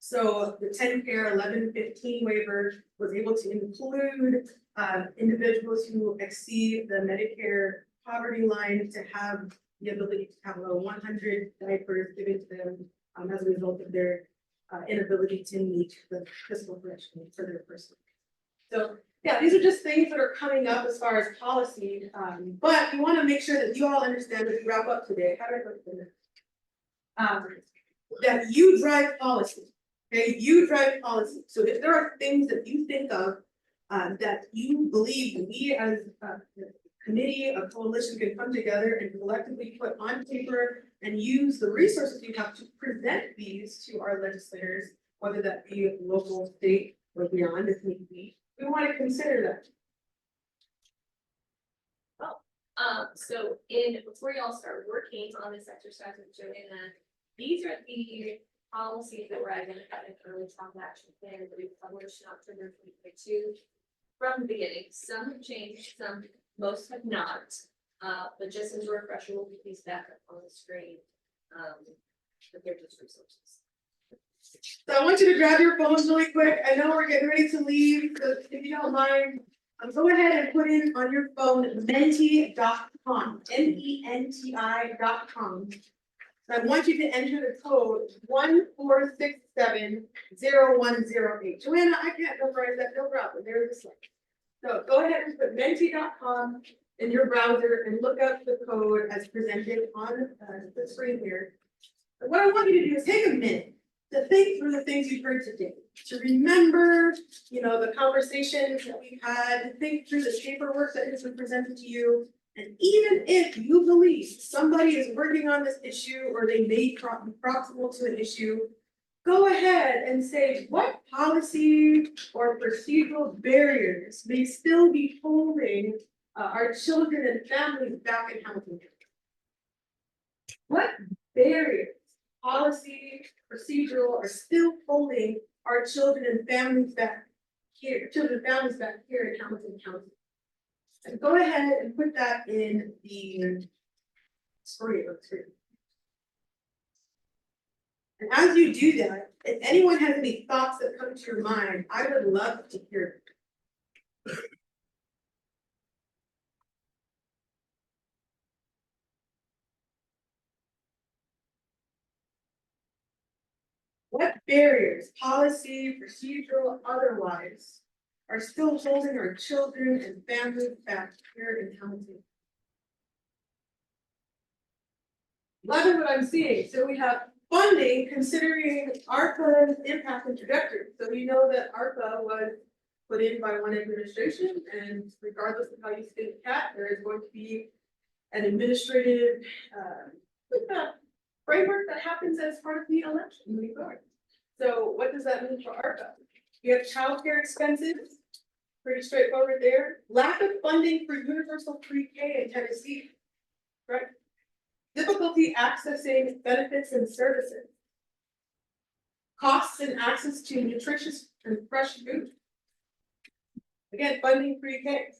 So the 10 pair 1115 waiver was able to include individuals who exceed the Medicare poverty line to have the ability to have 100 diapers given to them as a result of their inability to meet the fiscal threshold for their person. So yeah, these are just things that are coming up as far as policy, but we want to make sure that you all understand as we wrap up today. How do I go for this? That you drive policy. Okay, you drive policy. So if there are things that you think of that you believe we as a committee, a coalition can come together and collectively put on paper and use the resources you have to present these to our legislators, whether that be local, state, or beyond if need be, we want to consider that. So before y'all start working on this exercise with Joanna, these are the policies that were identified in early child action plan that we published in October 2022. From the beginning, some have changed, most have not. But just as a refresher, we'll put these back up on the screen. But they're just resources. So I want you to grab your phones really quick. I know we're getting ready to leave, so if you don't mind, go ahead and put in on your phone menti.com, MENTI.com. I want you to enter the code 14670108. Joanna, I can't memorize that, no problem. There's the slide. So go ahead and put menti.com in your browser and look up the code as presented on the screen here. And what I want you to do is take a minute to think through the things you've heard today, to remember, the conversations that we've had, to think through the paperwork that has been presented to you. And even if you believe somebody is working on this issue or they may be proximal to an issue, go ahead and say what policy or procedural barriers may still be holding our children and families back in Hamilton County. What barriers, policy, procedural are still holding our children and families back here in Hamilton County? And go ahead and put that in the screen. And as you do that, if anyone has any thoughts that come to your mind, I would love to hear. What barriers, policy, procedural, otherwise, are still holding our children and families back here in Hamilton? Love what I'm seeing. So we have funding considering ARPA's impact and trajectory. So we know that ARPA was put in by one administration, and regardless of how you skin the cat, there is going to be an administrative framework that happens as part of the election moving forward. So what does that mean for ARPA? We have childcare expenses, pretty straightforward there. Lack of funding for universal pre-K in Tennessee, right? Difficulty accessing benefits and services. Costs and access to nutritious and fresh food. Again, funding pre-K.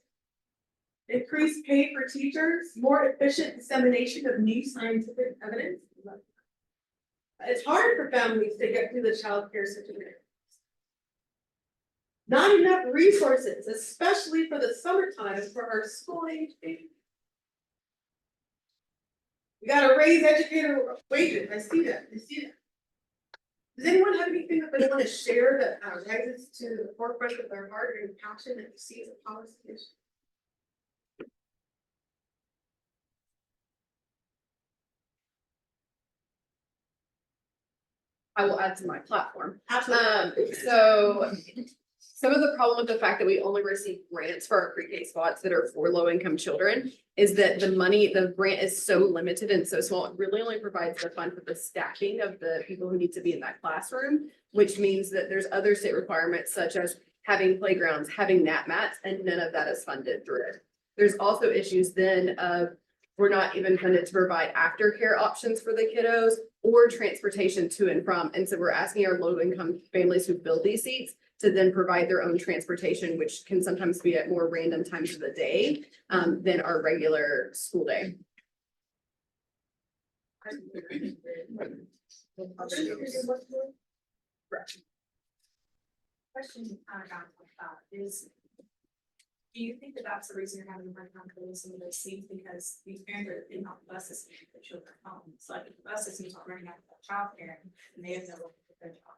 Increased pay for teachers, more efficient dissemination of new scientific evidence. It's hard for families to get through the child care situation. Not enough resources, especially for the summertime for our school-age babies. We gotta raise educator wages. I see that. Does anyone have anything that they want to share that rises to the forefront of their heart and passion that you see as a policy issue? I will add to my platform. Absolutely. So some of the problem with the fact that we only receive grants for our pre-K spots that are for low-income children is that the grant is so limited and so small. It really only provides the fund for the staffing of the people who need to be in that classroom, which means that there's other state requirements such as having playgrounds, having nap mats, and none of that is funded through it. There's also issues then of we're not even funded to provide aftercare options for the kiddos or transportation to and from. And so we're asking our low-income families who build these seats to then provide their own transportation, which can sometimes be at more random times of the day than our regular school day. Question is, do you think that that's the reason you're having a hard time filling some of those seats, because these parents are in on buses and the children home? So like if the buses need to running out of childcare and they have no one to put their child.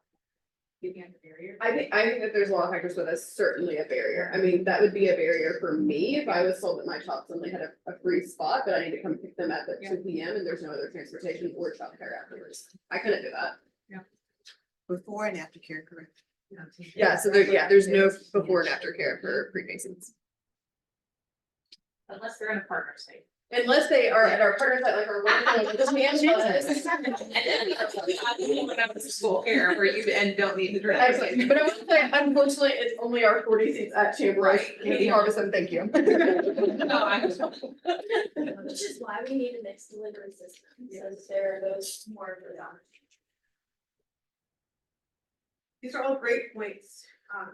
You can't a barrier. I think that there's a lot of factors, but that's certainly a barrier. I mean, that would be a barrier for me if I was told that my child suddenly had a free spot, but I need to come pick them at the 2 p.m. and there's no other transportation or childcare afterwards. I couldn't do that. Before and after care, correct? Yeah, so there's no before and after care for pre-K seats. Unless they're in a partner state. Unless they are at our partner site, like our local, this man School care where you and don't need the direct. Excellent, but I would say unfortunately, it's only our 40 seats at Chamber, Katie Harbison, thank you. No, I just. Which is why we need a mixed delivery system, since there are those more for the These are all great points.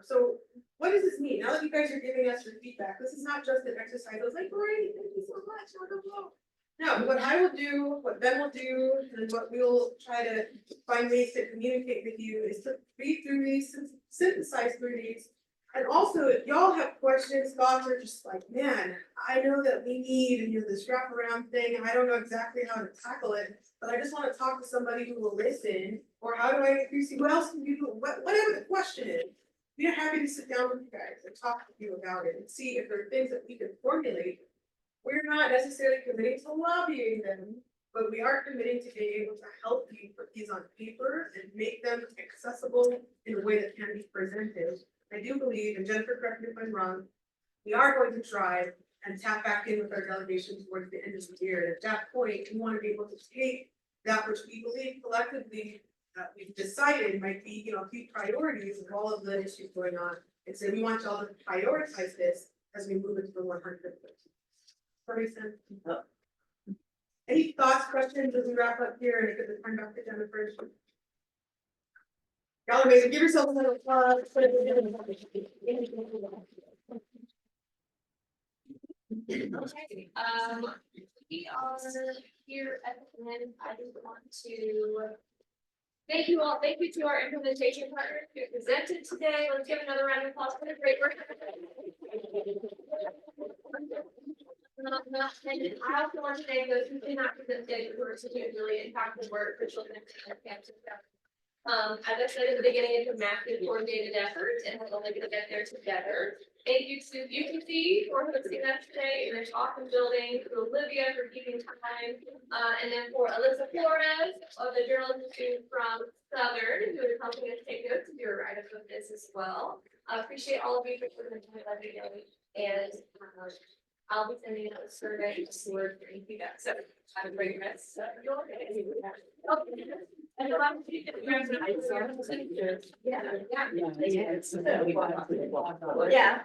So what does this mean? Now that you guys are giving us your feedback, this is not just an exercise. I was like, great, thank you so much. No, what I will do, what Ben will do, and what we'll try to find ways to communicate with you is to read through these, synthesize through these. And also, if y'all have questions, thoughts, or just like, man, I know that we need, this wraparound thing, and I don't know exactly how to tackle it, but I just want to talk to somebody who will listen, or how do I increase you? What else can you do? Whatever the question is, we are happy to sit down with you guys and talk with you about it and see if there are things that we can formulate. We're not necessarily committing to lobbying them, but we are committing to being able to help you put these on paper and make them accessible in a way that can be presented. I do believe, and Jennifer, correct me if I'm wrong, we are going to try and tap back in with our delegation towards the end of the year. And at that point, we want to be able to take that which we believe collectively we've decided might be, key priorities of all of the issues going on. And so we want y'all to prioritize this as we move into the 100th. Does that make sense? Any thoughts, questions as we wrap up here and give the time back to Jennifer? Y'all are amazing. Give yourself a little applause. Okay, we are here at the end. I just want to thank you all. Thank you to our implementation partners who presented today. Let's give another round of applause for the great work. And I also want to thank those who did not present today, who are doing really impactful work for children and families. As I said in the beginning, it's a massive coordinated effort, and we're only going to get there together. Thank you to UTC for hosting us today in this awesome building, to Olivia for keeping time, and then for Alyssa Flores of the Journalism Institute from Southern, who is helping us take notes and do a write-up of this as well. I appreciate all of you for putting the time every day, and I'll be sending out a survey to Word for any feedback. So have a great rest of your day. And the last thing that we have to Yeah.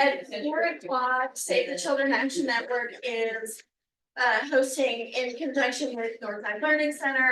At 4:00, Save the Children Action Network is hosting in conjunction with Northside Learning Center